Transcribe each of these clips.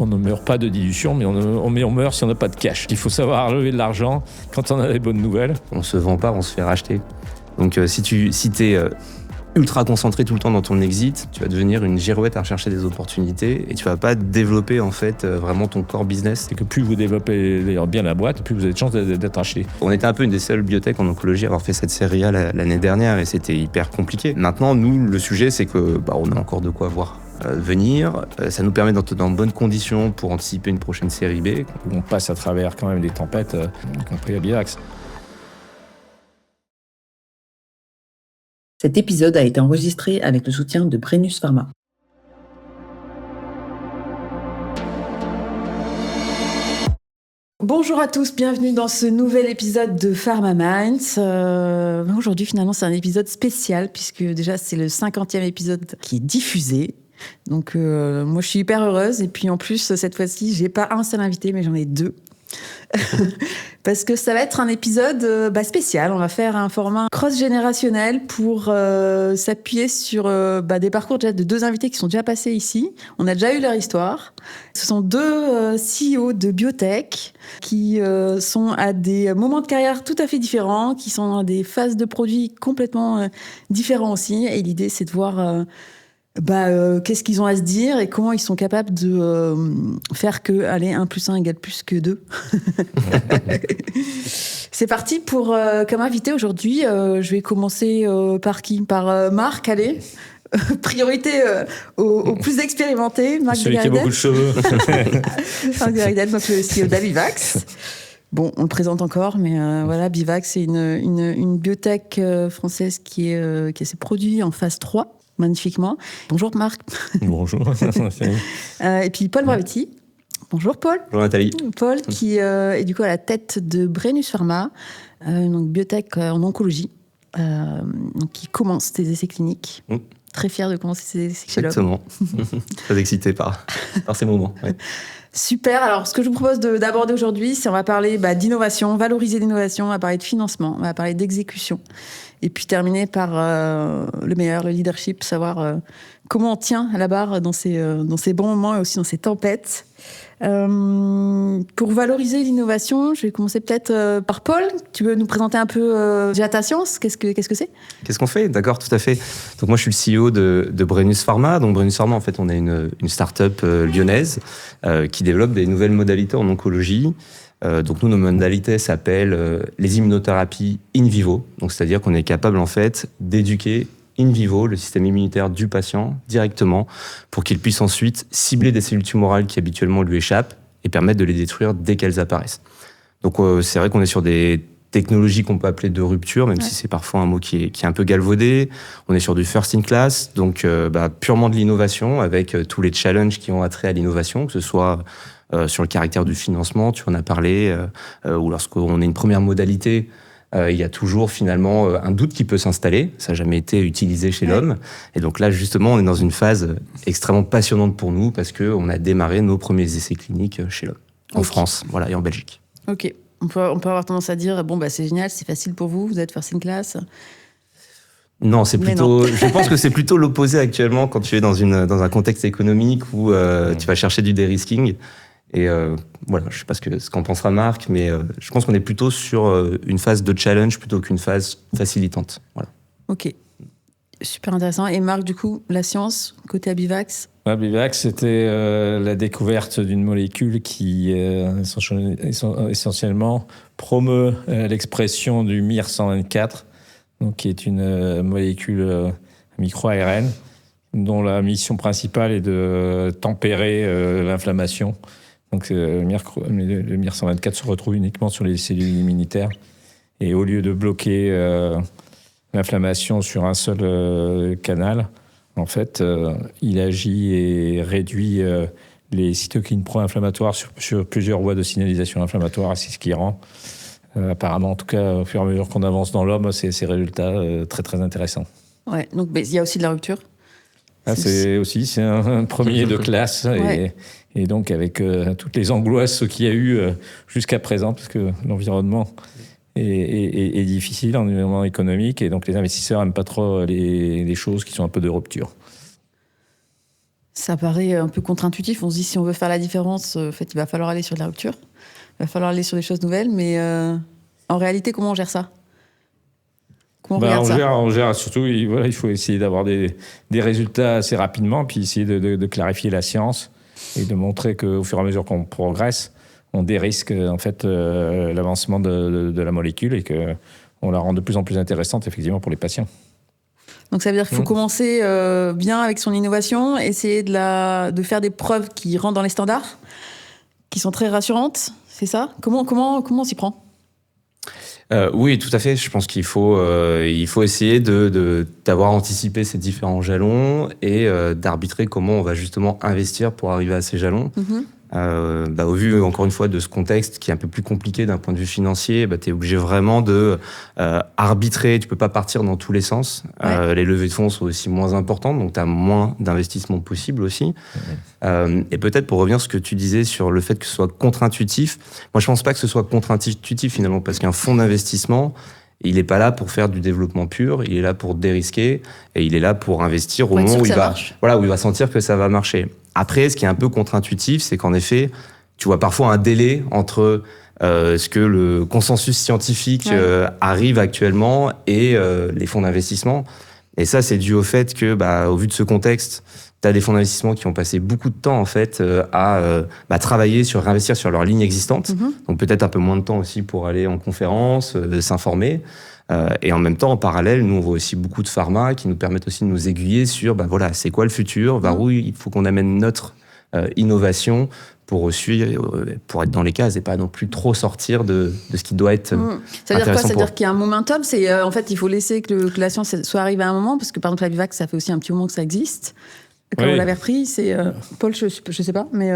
On ne meurt pas de dilution, mais on meurt si on n'a pas de cash. Il faut savoir lever de l'argent quand on a des bonnes nouvelles. On se vend pas, on se fait racheter. Donc si t'es ultra concentré tout le temps dans ton exit, tu vas devenir une girouette à rechercher des opportunités et tu vas pas développer en fait vraiment ton core business. C'est que plus vous développez d'ailleurs bien la boîte, plus vous avez de chances d'être racheté. On était un peu une des seules biotech en oncologie à avoir fait cette série A l'année dernière et c'était hyper compliqué. Maintenant, nous, le sujet, c'est que on a encore de quoi voir venir. Ça nous permet d'être dans de bonnes conditions pour anticiper une prochaine série B. On passe à travers quand même des tempêtes, y compris à Bivax. Cet épisode a été enregistré avec le soutien de Brennus Pharma. Bonjour à tous, bienvenue dans ce nouvel épisode de Pharma Minds. Aujourd'hui, finalement, c'est un épisode spécial puisque déjà, c'est le 50e épisode qui est diffusé. Donc, moi, je suis hyper heureuse. Et puis, en plus, cette fois-ci, j'ai pas un seul invité, mais j'en ai deux. Parce que ça va être un épisode spécial. On va faire un format cross-générationnel pour s'appuyer sur des parcours déjà de deux invités qui sont déjà passés ici. On a déjà eu leur histoire. Ce sont deux CEO de biotech qui sont à des moments de carrière tout à fait différents, qui sont dans des phases de produits complètement différents aussi. Et l'idée, c'est de voir qu'est-ce qu'ils ont à se dire et comment ils sont capables de faire que 1 plus 1 égale plus que 2. C'est parti pour comme invité aujourd'hui. Je vais commencer par qui ? Par Marc, allez. Priorité au plus expérimenté, Marc Celui qui a beaucoup de cheveux. Marc Degariden, donc le CEO d'Abivax. Bon, on le présente encore, mais voilà, Bivax, c'est une biotech française qui a ses produits en phase 3. Magnifiquement. Bonjour Marc. Bonjour. Et puis Paul Bravetti. Bonjour Paul. Bonjour Nathalie. Paul qui est du coup à la tête de Brennus Pharma, donc biotech en oncologie, qui commence des essais cliniques. Très fier de commencer ces essais chez l'homme. Exactement. Très excité par ces moments. Ouais. Super. Alors, ce que je vous propose d'aborder aujourd'hui, c'est on va parler d'innovation, valoriser l'innovation, on va parler de financement, on va parler d'exécution. Et puis terminer par le meilleur, le leadership, savoir comment on tient la barre dans ces bons moments et aussi dans ces tempêtes. Pour valoriser l'innovation, je vais commencer peut-être par Paul. Tu veux nous présenter un peu déjà ta science ? Qu'est-ce que c'est ? Qu'est-ce qu'on fait ? D'accord, tout à fait. Donc moi, je suis le CEO de Brennus Pharma. Donc Brennus Pharma, en fait, on est une start-up lyonnaise qui développe des nouvelles modalités en oncologie. Donc nous, nos modalités s'appellent les immunothérapies in vivo. Donc c'est-à-dire qu'on est capable en fait d'éduquer in vivo le système immunitaire du patient directement pour qu'il puisse ensuite cibler des cellules tumorales qui habituellement lui échappent et permettre de les détruire dès qu'elles apparaissent. Donc c'est vrai qu'on est sur des technologies qu'on peut appeler de rupture, même si c'est parfois un mot qui est un peu galvaudé. On est sur du first in class, donc purement de l'innovation avec tous les challenges qui ont attrait à l'innovation, que ce soit sur le caractère du financement, tu en as parlé, ou lorsqu'on est une première modalité, il y a toujours finalement un doute qui peut s'installer. Ça n'a jamais été utilisé chez l'homme. Et donc là, justement, on est dans une phase extrêmement passionnante pour nous parce qu'on a démarré nos premiers essais cliniques chez l'homme, en France et en Belgique. Ok. On peut avoir tendance à dire, c'est génial, c'est facile pour vous, vous êtes first in class. Non, je pense que c'est plutôt l'opposé actuellement quand tu es dans un contexte économique où tu vas chercher du dérisking. Et je sais pas ce qu'en pensera Marc, mais je pense qu'on est plutôt sur une phase de challenge plutôt qu'une phase facilitante. Voilà. Ok, super intéressant. Et Marc, du coup, la science, côté Abivax ? Abivax, c'était la découverte d'une molécule qui essentiellement promeut l'expression du MIR124, donc qui est une molécule micro-ARN dont la mission principale est de tempérer l'inflammation. Donc le MIR124 se retrouve uniquement sur les cellules immunitaires. Et au lieu de bloquer l'inflammation sur un seul canal, en fait, il agit et réduit les cytokines pro-inflammatoires sur plusieurs voies de signalisation inflammatoire. C'est ce qui rend, apparemment, en tout cas, au fur et à mesure qu'on avance dans l'homme, ces résultats très, très intéressants. Ouais, donc il y a aussi de la rupture. C'est un premier de classe et donc avec toutes les angoisses qu'il y a eu jusqu'à présent, parce que l'environnement est difficile, l'environnement économique, et donc les investisseurs n'aiment pas trop les choses qui sont un peu de rupture. Ça paraît un peu contre-intuitif. On se dit, si on veut faire la différence, en fait, il va falloir aller sur de la rupture. Il va falloir aller sur des choses nouvelles. Mais en réalité, comment on gère ça? Comment on regarde ça? On gère surtout, il faut essayer d'avoir des résultats assez rapidement, puis essayer de clarifier la science et de montrer qu'au fur et à mesure qu'on progresse, on dérisque en fait l'avancement de la molécule et qu'on la rend de plus en plus intéressante effectivement pour les patients. Donc ça veut dire qu'il faut commencer bien avec son innovation, essayer de faire des preuves qui rentrent dans les standards, qui sont très rassurantes, c'est ça? Comment on s'y prend? Oui, tout à fait. Je pense qu'il faut essayer d'avoir anticipé ces différents jalons et d'arbitrer comment on va justement investir pour arriver à ces jalons. Au vu, encore une fois, de ce contexte qui est un peu plus compliqué d'un point de vue financier, tu es obligé vraiment de arbitrer. Tu peux pas partir dans tous les sens. Ouais. Les levées de fonds sont aussi moins importantes, donc tu as moins d'investissement possible aussi. Et peut-être pour revenir à ce que tu disais sur le fait que ce soit contre-intuitif, moi je pense pas que ce soit contre-intuitif finalement, parce qu'un fonds d'investissement, il n'est pas là pour faire du développement pur, il est là pour dérisquer et il est là pour investir au moment où il va sentir que ça va marcher. Après, ce qui est un peu contre-intuitif, c'est qu'en effet, tu vois parfois un délai entre ce que le consensus scientifique arrive actuellement et les fonds d'investissement. Et ça, c'est dû au fait que, au vu de ce contexte, tu as des fonds d'investissement qui ont passé beaucoup de temps en fait à travailler réinvestir sur leur ligne existante. Donc peut-être un peu moins de temps aussi pour aller en conférence, s'informer. Et en même temps, en parallèle, nous on voit aussi beaucoup de pharma qui nous permettent aussi de nous aiguiller sur c'est quoi le futur, vers où il faut qu'on amène notre innovation pour être dans les cases et pas non plus trop sortir de ce qui doit être Ça veut dire quoi? intéressant Ça veut dire qu'il y a un momentum. C'est en fait, il faut laisser que la science soit arrivée à un moment, parce que par exemple la Vivax, ça fait aussi un petit moment que ça existe. Quand on l'avait repris, c'est Paul, je sais pas, mais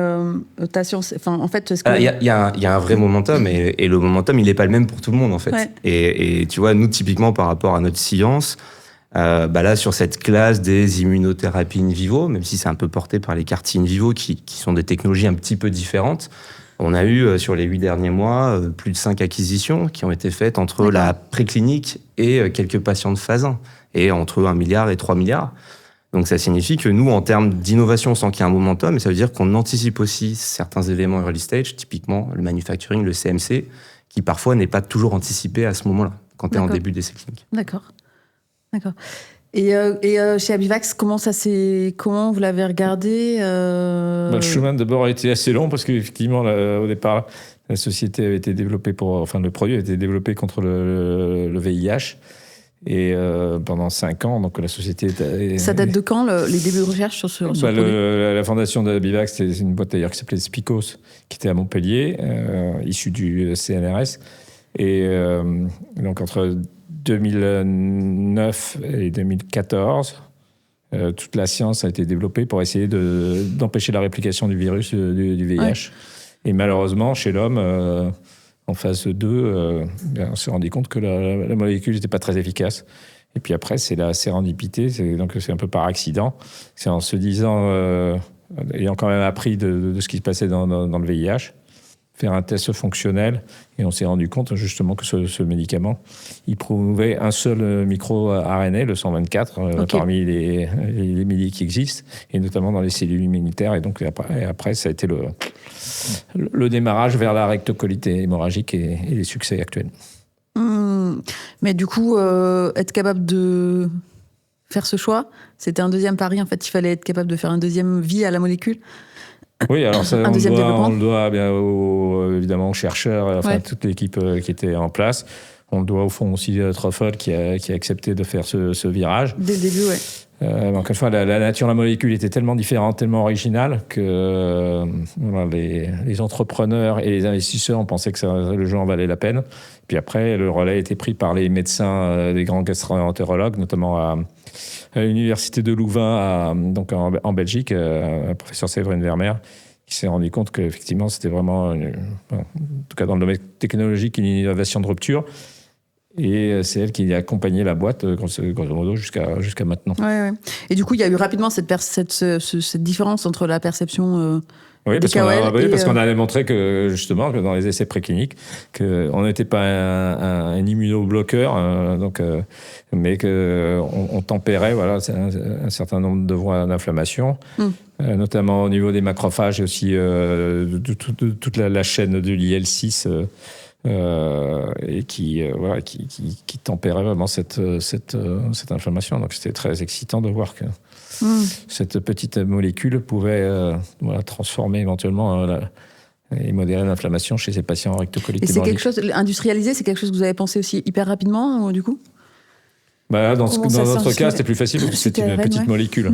ta science. Enfin, en fait, il y a un vrai momentum et le momentum, il n'est pas le même pour tout le monde en fait. Ouais. Et tu vois, nous typiquement par rapport à notre science, là sur cette classe des immunothérapies in vivo, même si c'est un peu porté par les CAR-T in vivo qui sont des technologies un petit peu différentes, on a eu sur les 8 derniers mois plus de 5 acquisitions qui ont été faites entre la préclinique et quelques patients de phase 1, et entre 1 milliard et 3 milliards. Donc ça signifie que nous, en termes d'innovation, on sent qu'il y a un momentum, mais ça veut dire qu'on anticipe aussi certains éléments early stage, typiquement le manufacturing, le CMC, qui parfois n'est pas toujours anticipé à ce moment-là, quand tu es en début d'essai clinique. D'accord. Et chez Abivax, comment vous l'avez regardé Le chemin d'abord a été assez long parce qu'effectivement, au départ, la société avait été développée le produit a été développé contre le VIH. Et pendant 5 ans, donc la société... Ça date de quand, les débuts de recherche sur ce produit? La fondation d'Abivax, c'était une boîte d'ailleurs qui s'appelait Spicos, qui était à Montpellier, issue du CNRS. Et donc entre 2009 et 2014, toute la science a été développée pour essayer d'empêcher la réplication du virus du VIH. Ouais. Et malheureusement, chez l'homme... en phase 2, on s'est rendu compte que la molécule n'était pas très efficace. Et puis après, c'est la sérendipité, donc c'est un peu par accident. C'est en se disant, ayant quand même appris de ce qui se passait dans le VIH, faire un test fonctionnel, et on s'est rendu compte justement que ce médicament, il promouvait un seul micro-RNA, le 124, parmi les milliers qui existent, et notamment dans les cellules immunitaires. Et donc après ça a été le démarrage vers la rectocolite hémorragique et les succès actuels. Mais du coup, être capable de faire ce choix, c'était un deuxième pari. En fait, il fallait être capable de faire une deuxième vie à la molécule. Oui, alors ça, on le doit bien évidemment aux chercheurs, toute l'équipe qui était en place. On le doit au fond aussi à Truffle qui a accepté de faire ce virage. Dès le début, ouais. Encore une fois, la nature de la molécule était tellement différente, tellement originale que les entrepreneurs et les investisseurs ont pensé que le jeu en valait la peine. Puis après, le relais a été pris par les médecins, des grands gastro-entérologues, notamment à l'université de Louvain, donc en Belgique, le professeur Séverine Vermeer, qui s'est rendu compte qu'effectivement, c'était vraiment, en tout cas dans le domaine technologique, une innovation de rupture. Et c'est elle qui a accompagné la boîte, grosso modo, jusqu'à maintenant. Ouais. Et du coup, il y a eu rapidement cette différence entre la perception Oui, des KOL parce qu'on a démontré que, justement, que dans les essais précliniques, qu'on n'était pas un immunobloqueur, mais qu'on tempérait un certain nombre de voies d'inflammation, notamment au niveau des macrophages et aussi de toute la chaîne de l'IL-6, et qui tempérait vraiment cette inflammation. Donc c'était très excitant de voir que cette petite molécule pouvait transformer éventuellement et modérer l'inflammation chez ces patients rectocoliques. Et c'est quelque chose industrialisé, c'est quelque chose que vous avez pensé aussi hyper rapidement, du coup ? Dans notre cas, c'était plus facile parce que c'est une petite molécule.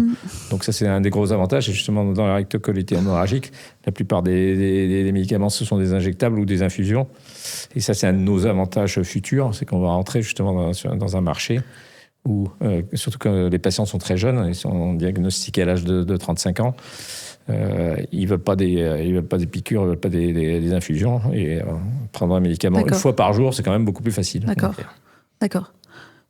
Donc ça, c'est un des gros avantages. Et justement, dans la rectocolite hémorragique, la plupart des médicaments, ce sont des injectables ou des infusions. Et ça, c'est un de nos avantages futurs. C'est qu'on va rentrer justement dans un marché où, surtout quand les patients sont très jeunes, ils sont diagnostiqués à l'âge de 35 ans, ils veulent pas des piqûres, ils veulent pas des infusions. Et prendre un médicament une fois par jour, c'est quand même beaucoup plus facile. D'accord.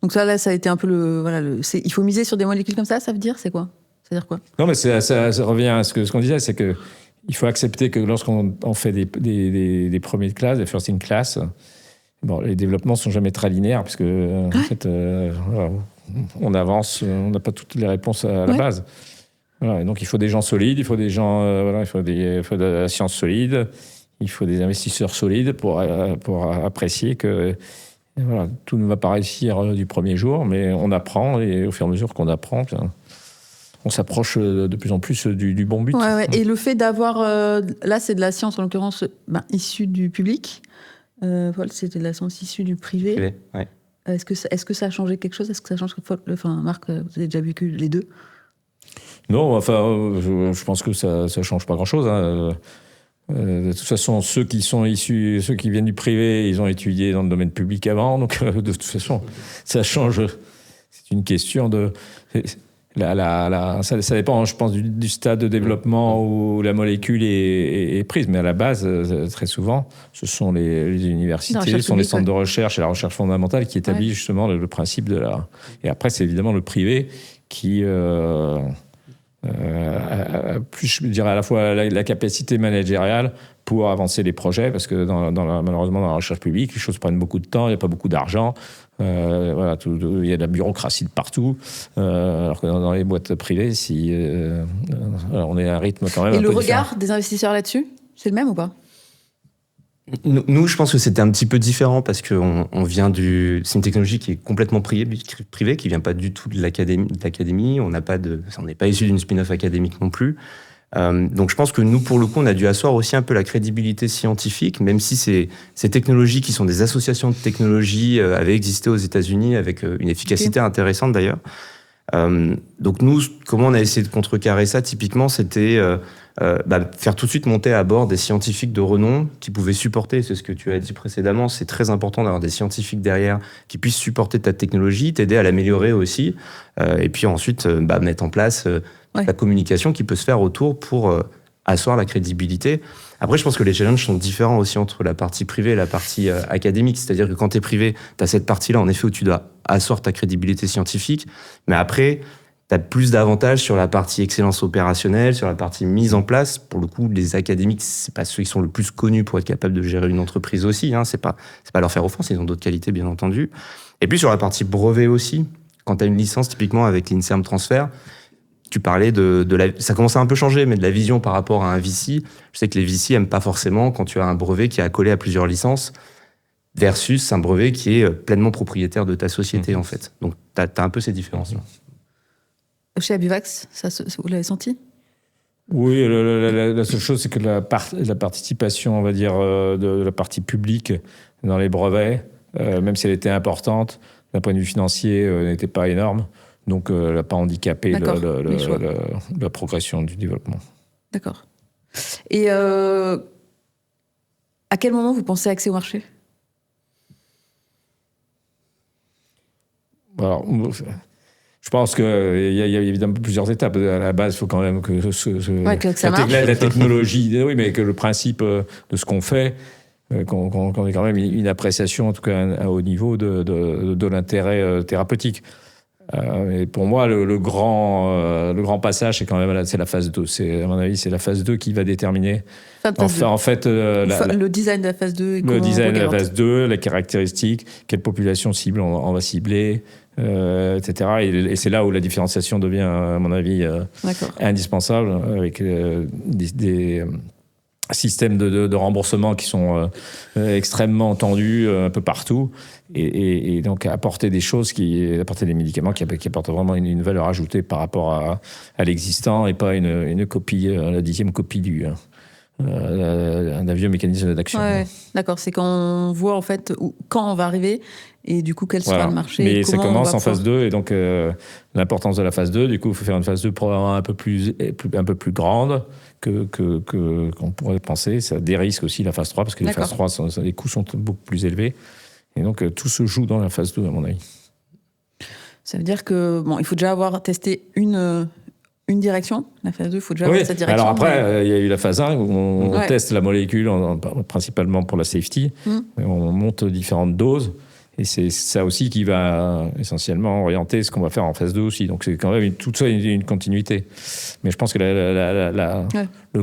Donc ça a été un peu il faut miser sur des molécules comme ça veut dire c'est quoi ? C'est-à-dire quoi ? Non, mais ça revient à ce qu'on disait, c'est que il faut accepter que lorsqu'on fait des premiers de classe, des first in class, les développements sont jamais très linéaires parce que en fait, on avance, on n'a pas toutes les réponses à la base. Et donc il faut des gens solides, il faut des gens, il faut de la science solide, il faut des investisseurs solides pour apprécier que tout ne va pas réussir du premier jour, mais on apprend, et au fur et à mesure qu'on apprend, on s'approche de plus en plus du bon but. Et le fait d'avoir... là, c'est de la science, en l'occurrence, issue du public. Paul, c'était de la science issue du privé. Est-ce que ça a changé quelque chose ? Est-ce que ça change... Marc, vous avez déjà vécu les deux ? Non, je pense que ça ne change pas grand-chose. De toute façon, ceux qui viennent du privé, ils ont étudié dans le domaine public avant, donc de toute façon, ça change. C'est une question de... ça dépend, je pense, du stade de développement où la molécule est prise, mais à la base, très souvent, ce sont les universités, ce sont les centres de recherche et la recherche fondamentale qui établissent justement le principe de la... Et après, c'est évidemment le privé qui... plus, je dirais, à la fois la capacité managériale pour avancer les projets, parce que malheureusement, dans la recherche publique, les choses prennent beaucoup de temps, il n'y a pas beaucoup d'argent, il y a de la bureaucratie de partout, alors que dans les boîtes privées, on est à un rythme quand même un peu différent. Et le regard des investisseurs là-dessus, c'est le même ou pas ? Nous, je pense que c'était un petit peu différent parce que c'est une technologie qui est complètement privée, qui vient pas du tout de l'académie. On n'est pas issu d'une spin-off académique non plus. Donc, je pense que nous, pour le coup, on a dû asseoir aussi un peu la crédibilité scientifique, même si ces technologies qui sont des associations de technologies avaient existé aux États-Unis avec une efficacité intéressante d'ailleurs. Donc nous, comment on a essayé de contrecarrer ça, typiquement, c'était faire tout de suite monter à bord des scientifiques de renom qui pouvaient supporter, c'est ce que tu as dit précédemment, c'est très important d'avoir des scientifiques derrière qui puissent supporter ta technologie, t'aider à l'améliorer aussi, et puis ensuite mettre en place la communication qui peut se faire autour pour asseoir la crédibilité. Après, je pense que les challenges sont différents aussi entre la partie privée et la partie académique. C'est-à-dire que quand tu es privé, tu as cette partie-là, en effet, où tu dois asseoir ta crédibilité scientifique. Mais après, tu as plus d'avantages sur la partie excellence opérationnelle, sur la partie mise en place. Pour le coup, les académiques, c'est pas ceux qui sont le plus connus pour être capables de gérer une entreprise aussi. C'est pas leur faire offense, ils ont d'autres qualités, bien entendu. Et puis sur la partie brevet aussi, quand tu as une licence, typiquement avec l'INSERM Transfer, tu parlais ça commence à un peu changer, mais de la vision par rapport à un VC. Je sais que les VC aiment pas forcément quand tu as un brevet qui est accolé à plusieurs licences versus un brevet qui est pleinement propriétaire de ta société, en fait. Donc, tu as un peu ces différences-là. Chez Abivax, vous l'avez senti ? Oui, la seule chose, c'est que la participation, on va dire, de la partie publique dans les brevets, même si elle était importante, d'un point de vue financier, n'était pas énorme. Donc, elle n'a pas handicapé la progression du développement. D'accord. Et à quel moment vous pensez accès au marché ? Alors, je pense qu'il y a évidemment plusieurs étapes. À la base, il faut quand même que ça marche. La technologie, oui, mais que le principe de ce qu'on fait qu'on ait quand même une appréciation, en tout cas à haut niveau, de l'intérêt thérapeutique. Et pour moi, le grand passage, c'est quand même c'est la phase 2. À mon avis, c'est la phase 2 qui va déterminer le design de la phase 2. Le design de la phase 2, les caractéristiques, quelle population cible on va cibler, etc. Et c'est là où la différenciation devient, à mon avis, indispensable, avec des systèmes de remboursement qui sont extrêmement tendus un peu partout, et donc apporter des médicaments qui apportent vraiment une valeur ajoutée par rapport à l'existant, et pas une copie, la 10e copie d'un vieux mécanisme d'action. Ouais, d'accord, c'est quand on voit en fait quand on va arriver et du coup quel sera le marché. Mais ça commence en phase 2, et donc l'importance de la phase 2, du coup il faut faire une phase 2 probablement un peu plus grande qu'on pourrait penser. Ça dérisque aussi la phase 3, parce que les phases 3, les coûts sont beaucoup plus élevés. Et donc tout se joue dans la phase 2, à mon avis. Ça veut dire que il faut déjà avoir testé une direction. La phase 2, il faut déjà avoir cette direction. Alors après, il y a eu la phase 1 où on teste la molécule principalement pour la safety. On monte différentes doses. Et c'est ça aussi qui va essentiellement orienter ce qu'on va faire en phase 2 aussi. Donc c'est quand même tout ça une continuité. Mais je pense que la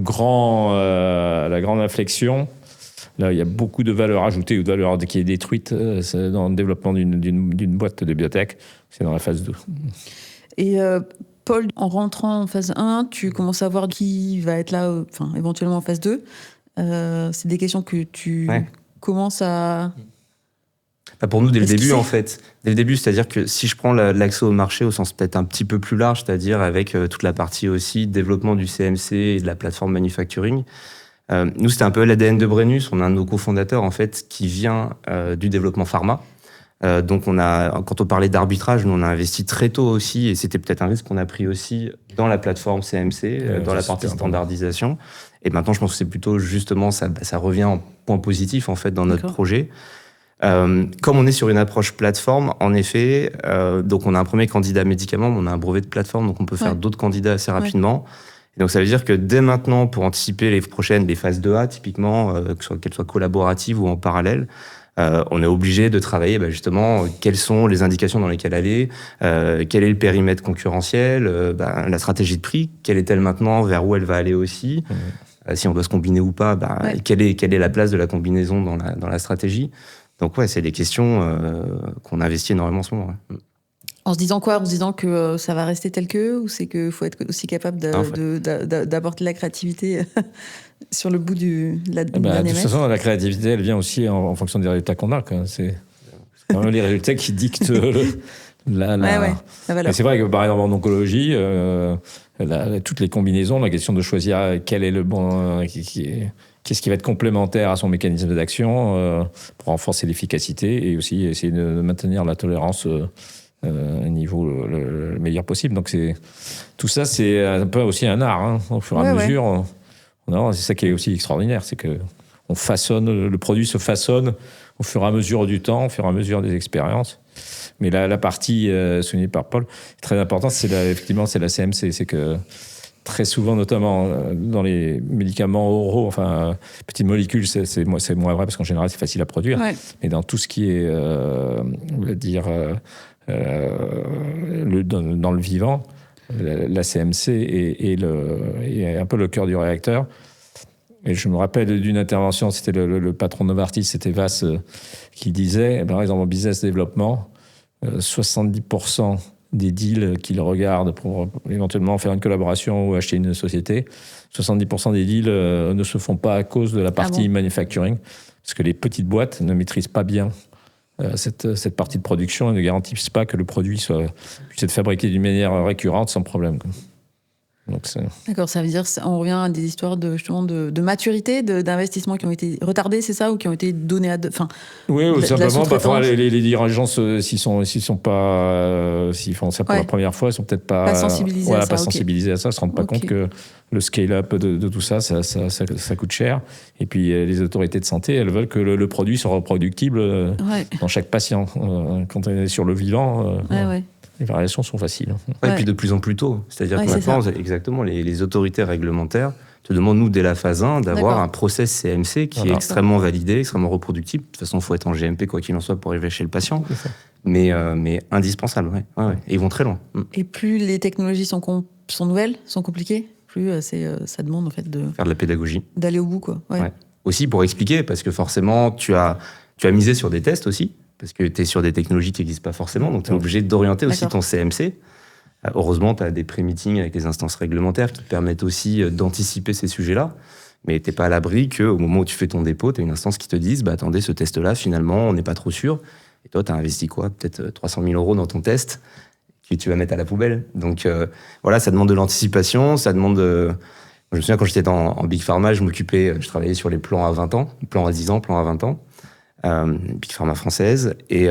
grande inflexion, là, il y a beaucoup de valeur ajoutée ou de valeur qui est détruite dans le développement d'une boîte de biotech. C'est dans la phase 2. Et Paul, en rentrant en phase 1, tu commences à voir qui va être là, éventuellement en phase 2. C'est des questions que tu commences à... Pour nous, dès le début, en fait. Dès le début, c'est-à-dire que si je prends l'accès au marché au sens peut-être un petit peu plus large, c'est-à-dire avec toute la partie aussi développement du CMC et de la plateforme manufacturing, nous, c'était un peu l'ADN de Brennus. On a un de nos cofondateurs, en fait, qui vient du développement pharma. Donc, quand on parlait d'arbitrage, nous, on a investi très tôt aussi, et c'était peut-être un risque qu'on a pris aussi dans la plateforme CMC, dans la partie standardisation. Et maintenant, je pense que c'est plutôt, justement, ça revient en point positif, en fait, dans notre projet. Comme on est sur une approche plateforme, en effet, donc on a un premier candidat médicament, mais on a un brevet de plateforme, donc on peut faire d'autres candidats assez rapidement. Et donc ça veut dire que dès maintenant, pour anticiper les phases 2A, typiquement, qu'elles soient collaboratives ou en parallèle, on est obligé de travailler justement quelles sont les indications dans lesquelles aller, quel est le périmètre concurrentiel, la stratégie de prix, quelle est-elle maintenant, vers où elle va aller aussi, si on doit se combiner ou pas, quelle est la place de la combinaison dans la stratégie. Donc c'est des questions qu'on investit énormément en ce moment. En se disant quoi ? En se disant que ça va rester tel que, ou c'est qu'il faut être aussi capable d'apporter de la créativité sur le bout de la de toute façon, la créativité, elle vient aussi en fonction des résultats qu'on a. C'est quand même les résultats qui dictent la valeur. Et c'est vrai que par exemple en oncologie, toutes les combinaisons, la question de choisir quel est le bon... Qu'est-ce qui va être complémentaire à son mécanisme d'action pour renforcer l'efficacité et aussi essayer de maintenir la tolérance au niveau le meilleur possible. Donc tout ça, c'est un peu aussi un art. Au fur et à mesure, c'est ça qui est aussi extraordinaire, c'est que le produit se façonne au fur et à mesure du temps, au fur et à mesure des expériences. Mais la partie soulignée par Paul, très importante, effectivement, c'est la CMC. C'est que très souvent, notamment dans les médicaments oraux, petites molécules, c'est moins vrai parce qu'en général, c'est facile à produire. Mais dans tout ce qui est, on va dire, dans le vivant, la CMC est un peu le cœur du réacteur. Et je me rappelle d'une intervention, c'était le patron de Novartis, c'était Vas, qui disait, par exemple, en business développement, 70% des deals qu'il regarde pour éventuellement faire une collaboration ou acheter une société, 70% des deals ne se font pas à cause de la partie manufacturing, parce que les petites boîtes ne maîtrisent pas bien cette partie de production et ne garantissent pas que le produit puisse être fabriqué d'une manière récurrente sans problème. Donc d'accord, ça veut dire on revient à des histoires de maturité, d'investissements qui ont été retardés, c'est ça, ou qui ont été donnés à oui, ou simplement parfois les dirigeants s'ils font ça pour la première fois, ils sont peut-être pas sensibilisés à ça, se rendent pas compte que le scale-up de tout ça coûte cher. Et puis les autorités de santé, elles veulent que le produit soit reproductible dans chaque patient. Quand on est sur le vivant, les variations sont faciles. Et puis de plus en plus tôt. C'est-à-dire que maintenant, exactement, les autorités réglementaires, te demande, nous, dès la phase 1, d'avoir D'accord. un process CMC qui est Voilà. extrêmement validé, extrêmement reproductible. De toute façon, il faut être en GMP, quoi qu'il en soit, pour arriver chez le patient. Mais indispensable, ouais. Et ils vont très loin. Et plus les technologies sont nouvelles, sont compliquées, plus ça demande en fait Faire de la pédagogie. d'aller au bout, quoi. Ouais. Ouais. Aussi pour expliquer, parce que forcément, tu as misé sur des tests aussi, parce que tu es sur des technologies qui n'existent pas forcément, donc tu es obligé d'orienter aussi D'accord. ton CMC. Heureusement, tu as des pré-meetings avec les instances réglementaires qui te permettent aussi d'anticiper ces sujets-là. Mais tu n'es pas à l'abri qu'au moment où tu fais ton dépôt, tu as une instance qui te dise attendez, ce test-là, finalement, on n'est pas trop sûr. Et toi, tu as investi quoi? Peut-être 300 000 € dans ton test que tu vas mettre à la poubelle. Donc voilà, ça demande de l'anticipation, ça demande. Je me souviens quand j'étais en Big Pharma, je travaillais sur les plans à 20 ans, plans à 10 ans, plans à 20 ans, Big Pharma française. Et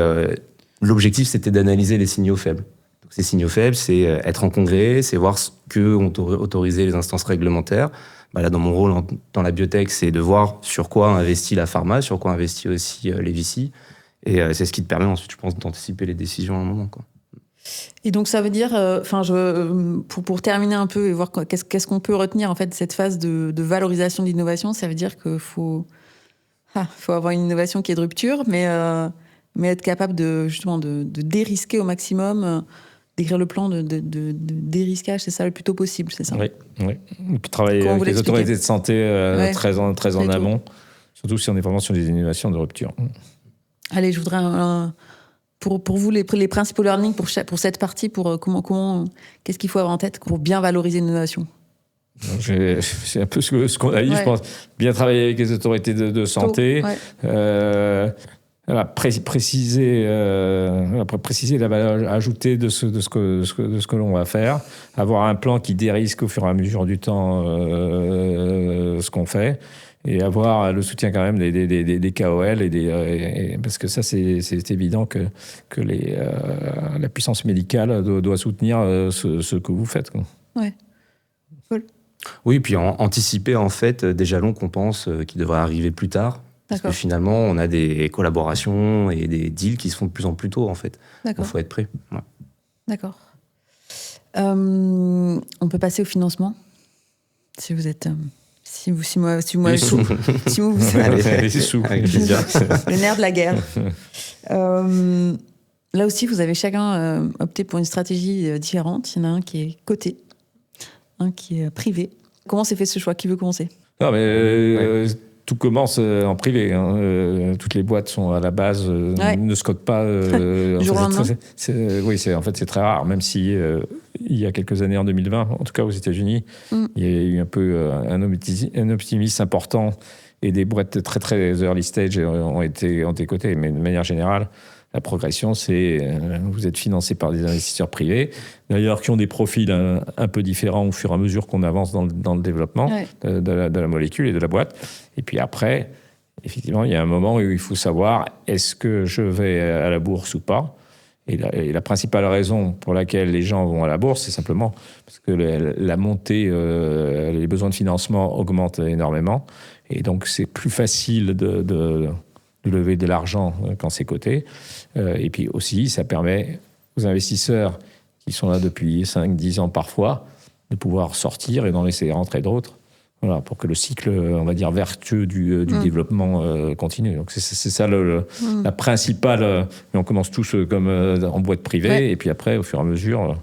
l'objectif, c'était d'analyser les signaux faibles. Donc, ces signaux faibles, c'est être en congrès, c'est voir ce que ont autorisé les instances réglementaires. Là, dans mon rôle dans la biotech, c'est de voir sur quoi investit la pharma, sur quoi investit aussi les VC. Et c'est ce qui te permet ensuite, je pense, d'anticiper les décisions à un moment, quoi. Et donc ça veut dire, pour terminer un peu et voir qu'est-ce qu'on peut retenir en fait de cette phase de valorisation de l'innovation, ça veut dire qu'il faut avoir une innovation qui est de rupture, mais être capable justement de dérisquer au maximum, d'écrire le plan de dérisquage, c'est ça le plus tôt possible, c'est ça? Oui. Et puis travailler Comment avec vous les l'expliquez? autorités de santé très en Très tôt. amont, surtout si on est vraiment sur des innovations de rupture. Allez, je voudrais pour vous les principaux learnings pour cette partie, pour qu'est-ce qu'il faut avoir en tête pour bien valoriser l'innovation? C'est un peu ce qu'on a dit, Ouais. je pense. Bien travailler avec les autorités de santé. Ouais. Préciser la valeur ajoutée de ce que l'on va faire. Avoir un plan qui dérisque au fur et à mesure du temps ce qu'on fait. Et avoir le soutien quand même des KOL parce que ça c'est évident que la puissance médicale doit soutenir ce que vous faites, quoi. Ouais. Cool. Oui, puis anticiper en fait des jalons qu'on pense qui devraient arriver plus tard. Parce que D'accord. finalement, on a des collaborations et des deals qui se font de plus en plus tôt en fait. Il D'accord. faut être prêt. Ouais. D'accord. On peut passer au financement. Si vous êtes, si vous Les sous. si vous Les sous. Avec plaisir. le nerf de la guerre. Là aussi, vous avez chacun opté pour une stratégie différente. Il y en a un qui est coté, un qui est privé. Comment s'est fait ce choix? Qui veut commencer? Non, mais tout commence en privé, hein. Toutes les boîtes sont à la base ne se cotent pas. Du jour au lendemain. Oui, c'est très rare. Même si il y a quelques années, en 2020, en tout cas aux États-Unis, il y a eu un peu un optimisme important et des boîtes très très early stage ont été cotées. Mais de manière générale, la progression, c'est vous êtes financé par des investisseurs privés, d'ailleurs qui ont des profils un peu différents au fur et à mesure qu'on avance dans le développement de la molécule et de la boîte. Et puis après, effectivement, il y a un moment où il faut savoir est-ce que je vais à la bourse ou pas. Et la principale raison pour laquelle les gens vont à la bourse, c'est simplement parce que la montée, les besoins de financement augmentent énormément. Et donc, c'est plus facile de lever de l'argent quand c'est coté. Et puis aussi, ça permet aux investisseurs qui sont là depuis 5-10 ans parfois de pouvoir sortir et d'en laisser rentrer d'autres. Voilà, pour que le cycle, on va dire, vertueux du développement continue. Donc, c'est ça la principale. Mais on commence tous comme en boîte privée. Et puis après, au fur et à mesure,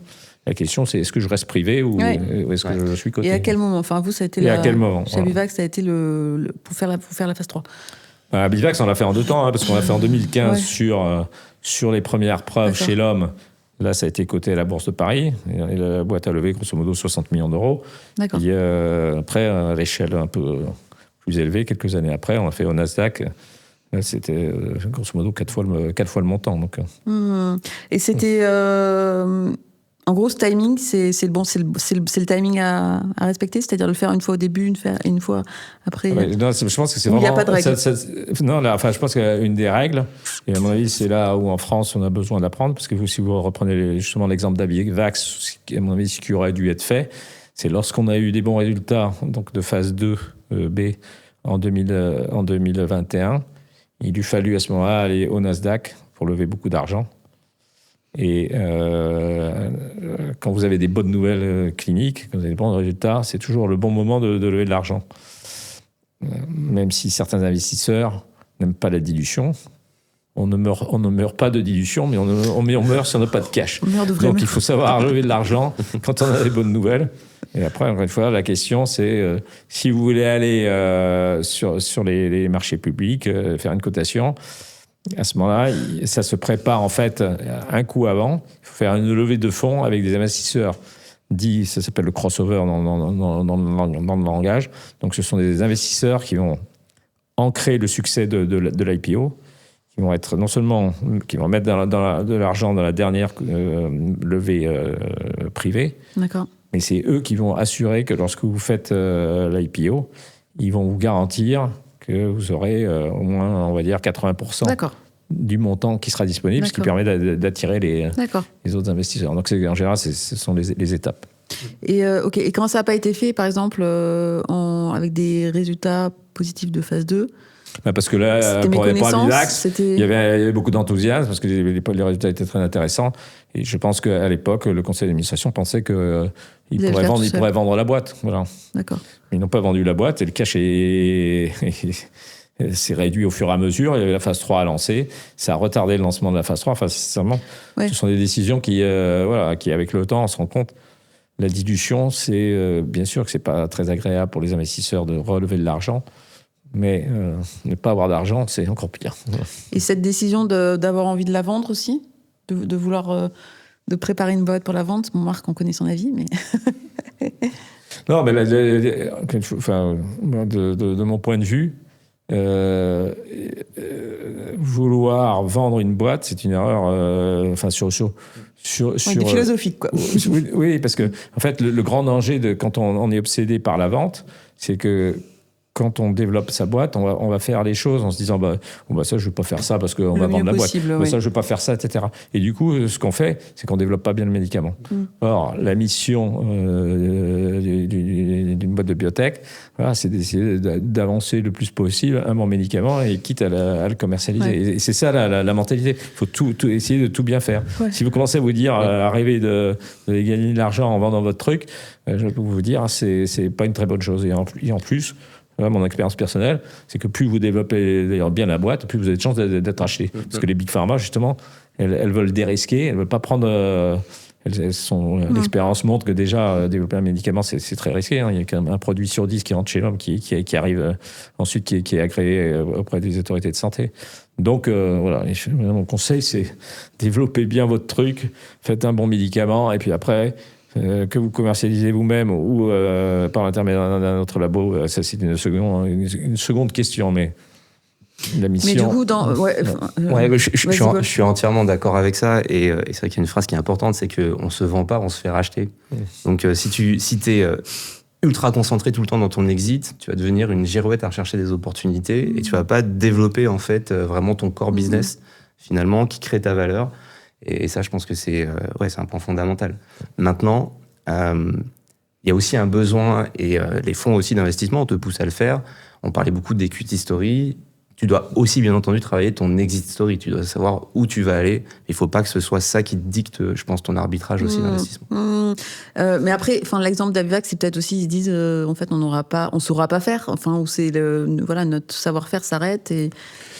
la question, c'est est-ce que je reste privé ou est-ce que je suis coté? Et à quel moment? Enfin, vous, ça a été à quel moment? Chez Abivax, ça a été pour faire la phase 3. À Abivax, on l'a fait en 2 temps, parce qu'on l'a fait en 2015 sur les premières preuves chez l'homme. Là, ça a été coté à la Bourse de Paris. Et la boîte a levé grosso modo 60 millions d'euros. D'accord. Et après, à l'échelle un peu plus élevée, quelques années après, on l'a fait au Nasdaq. Là, c'était grosso modo 4 fois le montant. Donc. Et c'était... En gros, ce timing, c'est le timing à respecter, c'est-à-dire le faire une fois au début, une fois après. Non, je pense que c'est il vraiment. n'y a pas de règle. Non, là, enfin, je pense qu'une des règles, et à mon avis, c'est là où en France on a besoin d'apprendre, parce que si vous reprenez justement l'exemple d'Abivax, à mon avis, ce qui aurait dû être fait, c'est lorsqu'on a eu des bons résultats, donc de phase 2B en 2021, il lui fallu à ce moment-là aller au Nasdaq pour lever beaucoup d'argent. Et quand vous avez des bonnes nouvelles cliniques, quand vous avez des bons résultats, c'est toujours le bon moment de lever de l'argent. Même si certains investisseurs n'aiment pas la dilution, on ne meurt pas de dilution, mais on meurt si on n'a pas de cash. Donc il faut savoir lever de l'argent quand on a des bonnes nouvelles. Et après, encore une fois, la question, c'est si vous voulez aller sur les marchés publics, faire une cotation, à ce moment-là, ça se prépare en fait un coup avant. Il faut faire une levée de fonds avec des investisseurs dits, ça s'appelle le crossover dans le langage. Donc ce sont des investisseurs qui vont ancrer le succès de l'IPO, qui vont être non seulement qui vont mettre de l'argent dans la dernière levée privée, d'accord, mais c'est eux qui vont assurer que lorsque vous faites l'IPO, ils vont vous garantir que vous aurez au moins, on va dire, 80% d'accord, du montant qui sera disponible, ce qui permet d'attirer les autres investisseurs. Donc en général, ce sont les étapes. Et, et quand ça n'a pas été fait, par exemple, avec des résultats positifs de phase 2, parce que là, pour Abivax, il y avait beaucoup d'enthousiasme parce que les résultats étaient très intéressants. Et je pense qu'à l'époque, le conseil d'administration pensait qu'ils pourraient vendre la boîte. Voilà. D'accord. Ils n'ont pas vendu la boîte et le cash s'est réduit au fur et à mesure. Il y avait la phase 3 à lancer. Ça a retardé le lancement de la phase 3. Enfin, sincèrement, ce sont des décisions qui, avec le temps, on se rend compte. La dilution, c'est bien sûr que ce n'est pas très agréable pour les investisseurs de relever de l'argent. Mais ne pas avoir d'argent, c'est encore pire. Et cette décision d'avoir envie de la vendre aussi, de vouloir de préparer une boîte pour la vente, Marc, on connaît son avis, mais... Non, mais de mon point de vue, vouloir vendre une boîte, c'est une erreur. philosophique, quoi. Oui, parce que en fait, le grand danger quand on est obsédé par la vente, c'est que quand on développe sa boîte, on va faire les choses en se disant ça, je ne vais pas faire ça parce qu'on va vendre la boîte. Ça, je ne vais pas faire ça, etc. Et du coup, ce qu'on fait, c'est qu'on ne développe pas bien le médicament. Or, la mission d'une boîte de biotech, c'est d'essayer d'avancer le plus possible un bon médicament et quitte à le commercialiser. Ouais. Et c'est ça la mentalité. Il faut essayer de tout bien faire. Ouais. Si vous commencez à vous dire, arriver de gagner de l'argent en vendant votre truc, je peux vous dire, c'est pas une très bonne chose. Et en plus, mon expérience personnelle, c'est que plus vous développez d'ailleurs bien la boîte, plus vous avez de chances d'être acheté. Parce que les big pharma, justement, elles veulent dérisquer, elles ne veulent pas prendre... L'expérience montre que déjà, développer un médicament, c'est très risqué. Il y a quand même un produit sur 10 qui rentre chez l'homme, qui arrive ensuite, qui est agréé auprès des autorités de santé. Donc, voilà, mon conseil, c'est développer bien votre truc, faites un bon médicament, et puis après... que vous commercialisez vous-même ou par l'intermédiaire d'un autre labo, ça c'est une seconde question, mais la mission... Mais du coup, je suis entièrement d'accord avec ça, et c'est vrai qu'il y a une phrase qui est importante, c'est qu'on ne se vend pas, on se fait racheter. Donc si tu es ultra concentré tout le temps dans ton exit, tu vas devenir une girouette à rechercher des opportunités, et tu ne vas pas développer en fait vraiment ton core business, finalement, qui crée ta valeur. Et ça, je pense que c'est un point fondamental. Maintenant, il y a aussi un besoin, et les fonds aussi d'investissement te poussent à le faire. On parlait beaucoup d'equity story. Tu dois aussi, bien entendu, travailler ton exit story. Tu dois savoir où tu vas aller. Il ne faut pas que ce soit ça qui te dicte, je pense, ton arbitrage aussi d'investissement. Mais après, l'exemple d'Abivax, c'est peut-être aussi, ils disent, en fait, on ne saura pas faire. Où c'est notre savoir-faire s'arrête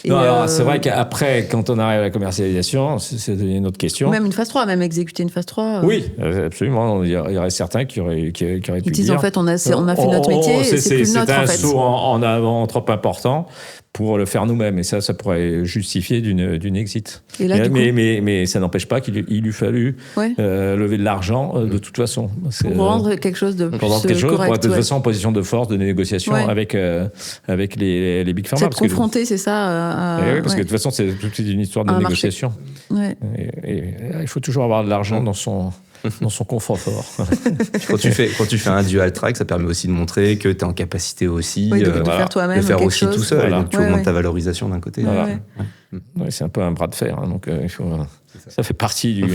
non, alors c'est vrai qu'après, quand on arrive à la commercialisation, c'est une autre question. Même une phase 3, même exécuter une phase 3. Oui, absolument. Il y aurait certains qui auraient pu dire... Ils disent, en fait, on a fait notre métier, c'est plus le nôtre, en fait. C'est un saut en avant trop important pour le faire nous-mêmes. Et ça pourrait justifier d'une exit. Et là, mais ça n'empêche pas qu'il lui fallu lever de l'argent de toute façon. Pour rendre quelque chose de plus correct. Pour être de toute façon en position de force, de négociation avec les big pharma. Être confronté, c'est ça. Oui, parce que de toute façon, c'est une histoire de négociation. Et il faut toujours avoir de l'argent dans son confort fort. Quand tu fais un dual track, ça permet aussi de montrer que tu es en capacité aussi de faire toi-même de faire aussi chose. tout seul. Voilà. Donc tu augmentes ta valorisation d'un côté. C'est un peu un bras de fer. Donc ça fait partie du...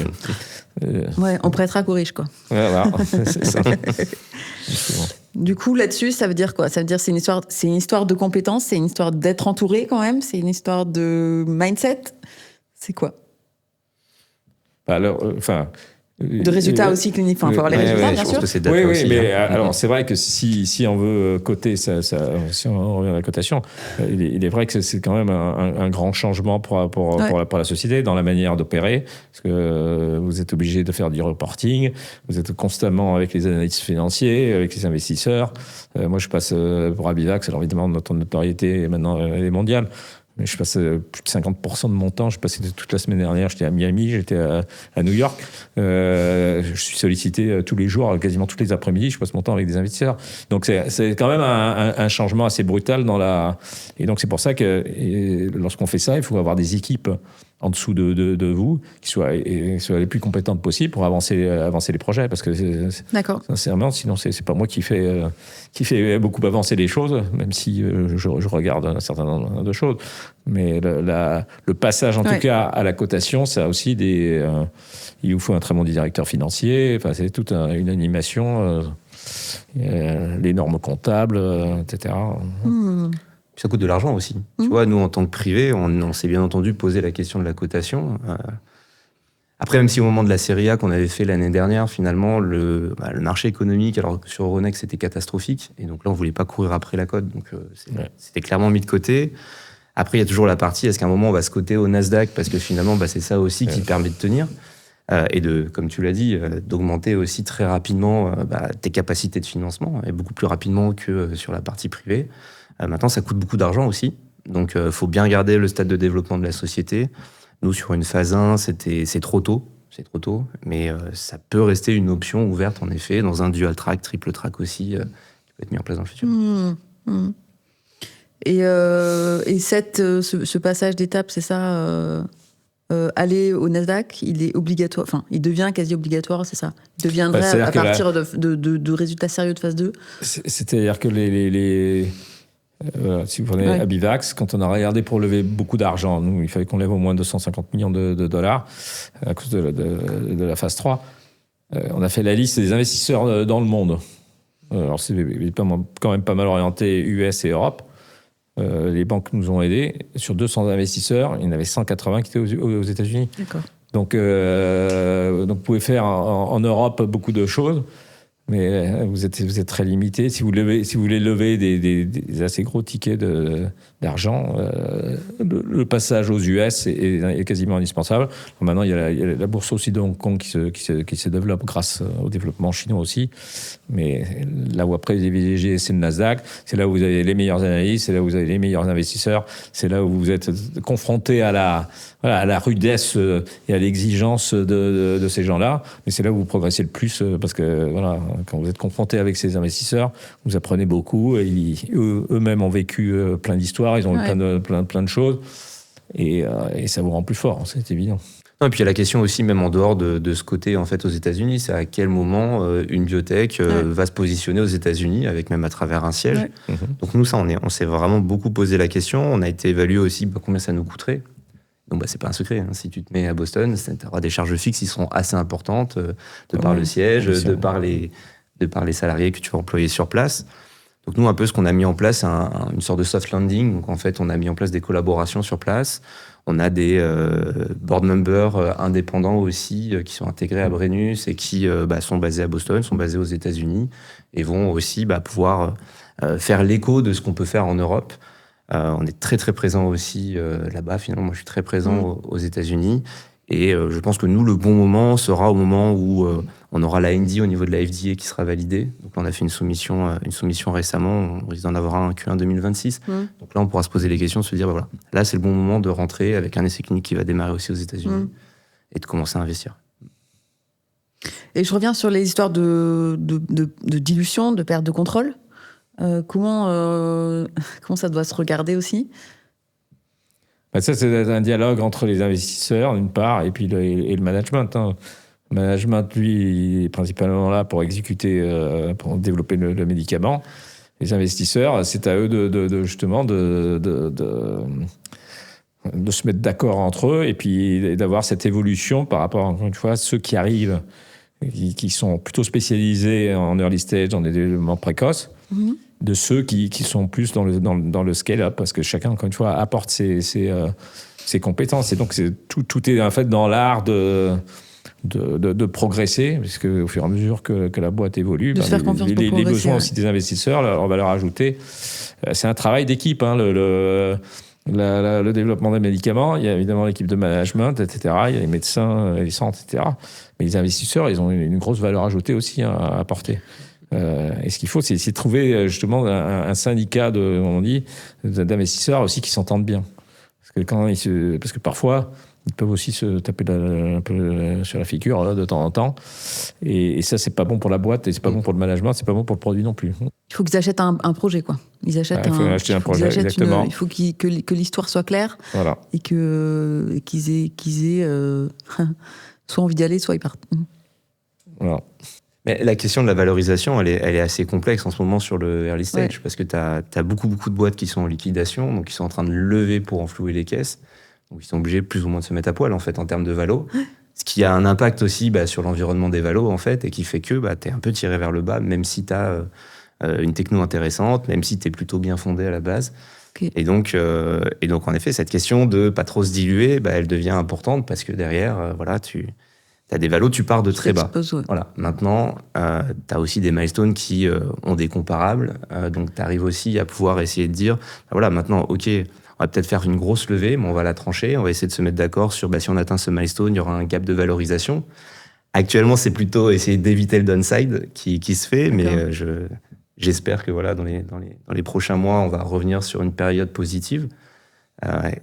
on prêtera qu'aux riches, quoi. Voilà, c'est ça. Du coup, là-dessus, ça veut dire quoi? Ça veut dire c'est une histoire de compétences, c'est une histoire d'être entouré quand même, c'est une histoire de mindset. C'est quoi? De résultats aussi cliniques. Enfin, il faut avoir les résultats, bien je sûr. pense que c'est data Oui, aussi, mais hein. alors c'est vrai que si on veut coter, si on revient à la cotation, il est vrai que c'est quand même un grand changement pour la société dans la manière d'opérer, parce que vous êtes obligé de faire du reporting, vous êtes constamment avec les analystes financiers, avec les investisseurs. Moi, je passe pour Abivax, alors évidemment, notre notoriété maintenant elle est mondiale. Mais je passe plus de 50% de mon temps. Je passais toute la semaine dernière, j'étais à Miami, j'étais à New York. Je suis sollicité tous les jours, quasiment tous les après-midi. Je passe mon temps avec des investisseurs. Donc c'est quand même un changement assez brutal Et donc c'est pour ça que lorsqu'on fait ça, il faut avoir des équipes en dessous de vous qui soient les plus compétentes possibles pour avancer les projets, parce que D'accord. Sincèrement, sinon c'est pas moi qui fait beaucoup avancer les choses, même si je regarde un certain nombre de choses, mais le passage en tout cas à la cotation, ça a aussi il vous faut un très bon directeur financier, enfin c'est toute une animation, les normes comptables, etc. Ça coûte de l'argent aussi. Tu vois, nous, en tant que privé, on s'est bien entendu poser la question de la cotation. Après, même si au moment de la série A qu'on avait fait l'année dernière, finalement, le marché économique, alors sur Euronext, c'était catastrophique. Et donc là, on ne voulait pas courir après la cote. Donc, c'était clairement mis de côté. Après, il y a toujours la partie, est-ce qu'à un moment, on va se coter au Nasdaq? Parce que finalement, c'est ça aussi qui permet de tenir. Et comme tu l'as dit, d'augmenter aussi très rapidement tes capacités de financement, et beaucoup plus rapidement que sur la partie privée. Maintenant, ça coûte beaucoup d'argent aussi. Donc, il faut bien garder le stade de développement de la société. Nous, sur une phase 1, c'est trop tôt. C'est trop tôt. Mais ça peut rester une option ouverte, en effet, dans un dual track, triple track aussi, qui peut être mis en place dans le futur. Et ce passage d'étape, c'est ça aller au Nasdaq, il est obligatoire, enfin, il devient quasi obligatoire, c'est ça? Il deviendrait à partir de résultats sérieux de phase 2? C'est-à-dire que si vous prenez Abivax, quand on a regardé pour lever beaucoup d'argent, nous, il fallait qu'on lève au moins 250 millions de dollars à cause de la phase 3. On a fait la liste des investisseurs dans le monde. Alors, c'est quand même pas mal orienté US et Europe. Les banques nous ont aidés. Sur 200 investisseurs, il y en avait 180 qui étaient aux États-Unis. D'accord. Donc, vous pouvez faire en Europe beaucoup de choses. Mais vous êtes très limité. Si vous voulez lever des assez gros tickets d'argent, le passage aux US est quasiment indispensable. Maintenant, il y a la bourse aussi de Hong Kong qui se développe grâce au développement chinois aussi. Mais là où après les privilégiés, c'est le Nasdaq. C'est là où vous avez les meilleurs analystes, c'est là où vous avez les meilleurs investisseurs. C'est là où vous êtes confronté à la rudesse et à l'exigence de ces gens-là. Mais c'est là où vous progressez le plus parce que quand vous êtes confronté avec ces investisseurs, vous apprenez beaucoup. Et eux-mêmes ont vécu plein d'histoires, ils ont eu plein de choses. Et ça vous rend plus fort, c'est évident. Non, et puis il y a la question aussi, même en dehors de ce côté, en fait, aux États-Unis, c'est à quel moment une biotech va se positionner aux États-Unis, avec même à travers un siège. Ouais. Donc nous, ça, on s'est vraiment beaucoup posé la question. On a été évalué aussi combien ça nous coûterait. Donc, c'est pas un secret. Hein. Si tu te mets à Boston, tu auras des charges fixes qui seront assez importantes de par le siège, de par les salariés que tu vas employer sur place. Donc, nous, un peu, ce qu'on a mis en place, une sorte de soft landing. Donc, en fait, on a mis en place des collaborations sur place. On a des board members indépendants aussi qui sont intégrés à Brennus et qui sont basés à Boston, sont basés aux États-Unis et vont aussi pouvoir faire l'écho de ce qu'on peut faire en Europe. On est très très présent aussi là-bas. Finalement, moi je suis très présent aux États-Unis et je pense que nous, le bon moment sera au moment où on aura la ND au niveau de la FDA qui sera validée. Donc là, on a fait une soumission récemment. On risque d'en avoir un Q1 2026. Donc là, on pourra se poser les questions, se dire voilà, là c'est le bon moment de rentrer avec un essai clinique qui va démarrer aussi aux États-Unis et de commencer à investir. Et je reviens sur les histoires de dilution, de perte de contrôle. Comment ça doit se regarder aussi? Ça, c'est un dialogue entre les investisseurs, d'une part, et puis le management. Hein. Le management, lui, il est principalement là pour exécuter, pour développer le médicament. Les investisseurs, c'est à eux justement de se mettre d'accord entre eux et puis d'avoir cette évolution par rapport, encore une fois, à ceux qui arrivent, qui sont plutôt spécialisés en early stage, dans des développements précoces. De ceux qui sont plus dans le scale-up, parce que chacun, encore une fois, apporte ses compétences. Et donc, tout est en fait dans l'art de progresser, parce qu'au fur et à mesure que la boîte évolue, de se faire confiance pour progresser, les besoins aussi des investisseurs, leur valeur ajoutée, c'est un travail d'équipe. Le développement des médicaments, il y a évidemment l'équipe de management, etc. Il y a les médecins, les centres, etc. Mais les investisseurs, ils ont une grosse valeur ajoutée aussi à apporter. Et ce qu'il faut, c'est trouver justement un syndicat d'investisseurs aussi qui s'entendent bien. Parce que parfois, ils peuvent aussi se taper un peu sur la figure là, de temps en temps. Et ça, c'est pas bon pour la boîte, et c'est pas bon pour le management, c'est pas bon pour le produit non plus. Il faut qu'ils achètent un projet, quoi. Ils achètent il faut acheter un projet, exactement. Il faut que l'histoire soit claire, voilà. Et qu'ils aient soit envie d'y aller, soit ils partent. Voilà. Mais la question de la valorisation, elle est assez complexe en ce moment sur le early stage, Ouais. parce que tu as beaucoup de boîtes qui sont en liquidation, donc ils sont en train de lever pour enflouer les caisses. Donc ils sont obligés plus ou moins de se mettre à poil en fait en termes de valo. Ce qui a un impact aussi sur l'environnement des valos en fait, et qui fait que tu es un peu tiré vers le bas, même si tu as une techno intéressante, même si tu es plutôt bien fondé à la base. Okay. Et donc en effet, cette question de pas trop se diluer, elle devient importante parce que derrière, tu as des valos, tu pars de très bas. Ouais. Voilà. Maintenant, tu as aussi des milestones qui ont des comparables. Donc, tu arrives aussi à pouvoir essayer de dire, voilà, maintenant, OK, on va peut-être faire une grosse levée, mais on va la trancher. On va essayer de se mettre d'accord sur, si on atteint ce milestone, il y aura un gap de valorisation. Actuellement, c'est plutôt essayer d'éviter le downside qui se fait, mais j'espère que voilà, dans les prochains mois, on va revenir sur une période positive.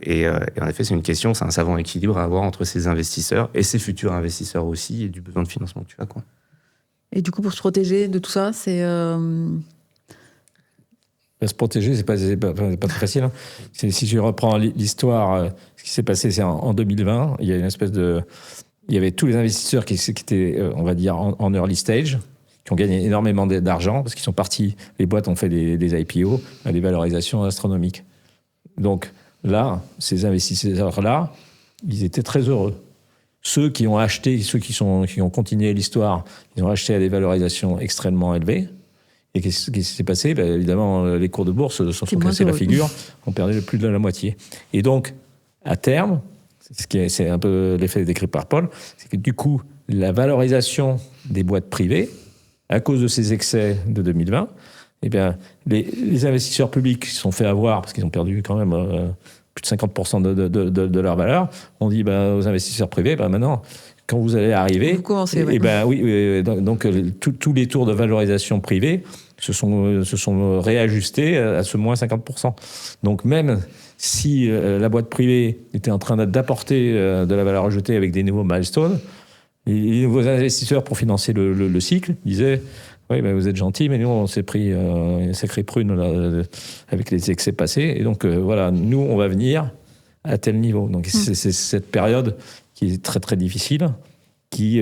Et en effet, c'est un savant équilibre à avoir entre ces investisseurs et ces futurs investisseurs aussi, et du besoin de financement que tu as, quoi. Et du coup, pour se protéger de tout ça, c'est... Se protéger, c'est pas très facile. Hein. Si je reprends l'histoire, ce qui s'est passé, c'est en 2020, il y a une espèce il y avait tous les investisseurs qui étaient, on va dire, en early stage, qui ont gagné énormément d'argent, parce qu'ils sont partis, les boîtes ont fait des IPO à des valorisations astronomiques. Donc là, ces investisseurs-là, ils étaient très heureux. Ceux qui ont acheté, qui ont continué l'histoire, ils ont acheté à des valorisations extrêmement élevées. Et qu'est-ce qui s'est passé ? Évidemment, les cours de bourse se sont cassés la figure, ont perdu plus de la moitié. Et donc, à terme, c'est un peu l'effet décrit par Paul, c'est que du coup, la valorisation des boîtes privées, à cause de ces excès de 2020, eh bien, les investisseurs publics se sont fait avoir, parce qu'ils ont perdu quand même plus de 50% de leur valeur, on dit aux investisseurs privés, maintenant, quand vous allez arriver, vous commencez, donc tous les tours de valorisation privée se sont réajustés à ce moins 50%. Donc même si la boîte privée était en train d'apporter de la valeur ajoutée avec des nouveaux milestones, les nouveaux investisseurs pour financer le cycle disaient oui, vous êtes gentil, mais nous on s'est pris une sacrée prune là, avec les excès passés, et donc voilà, nous on va venir à tel niveau. Donc c'est cette période qui est très très difficile, qui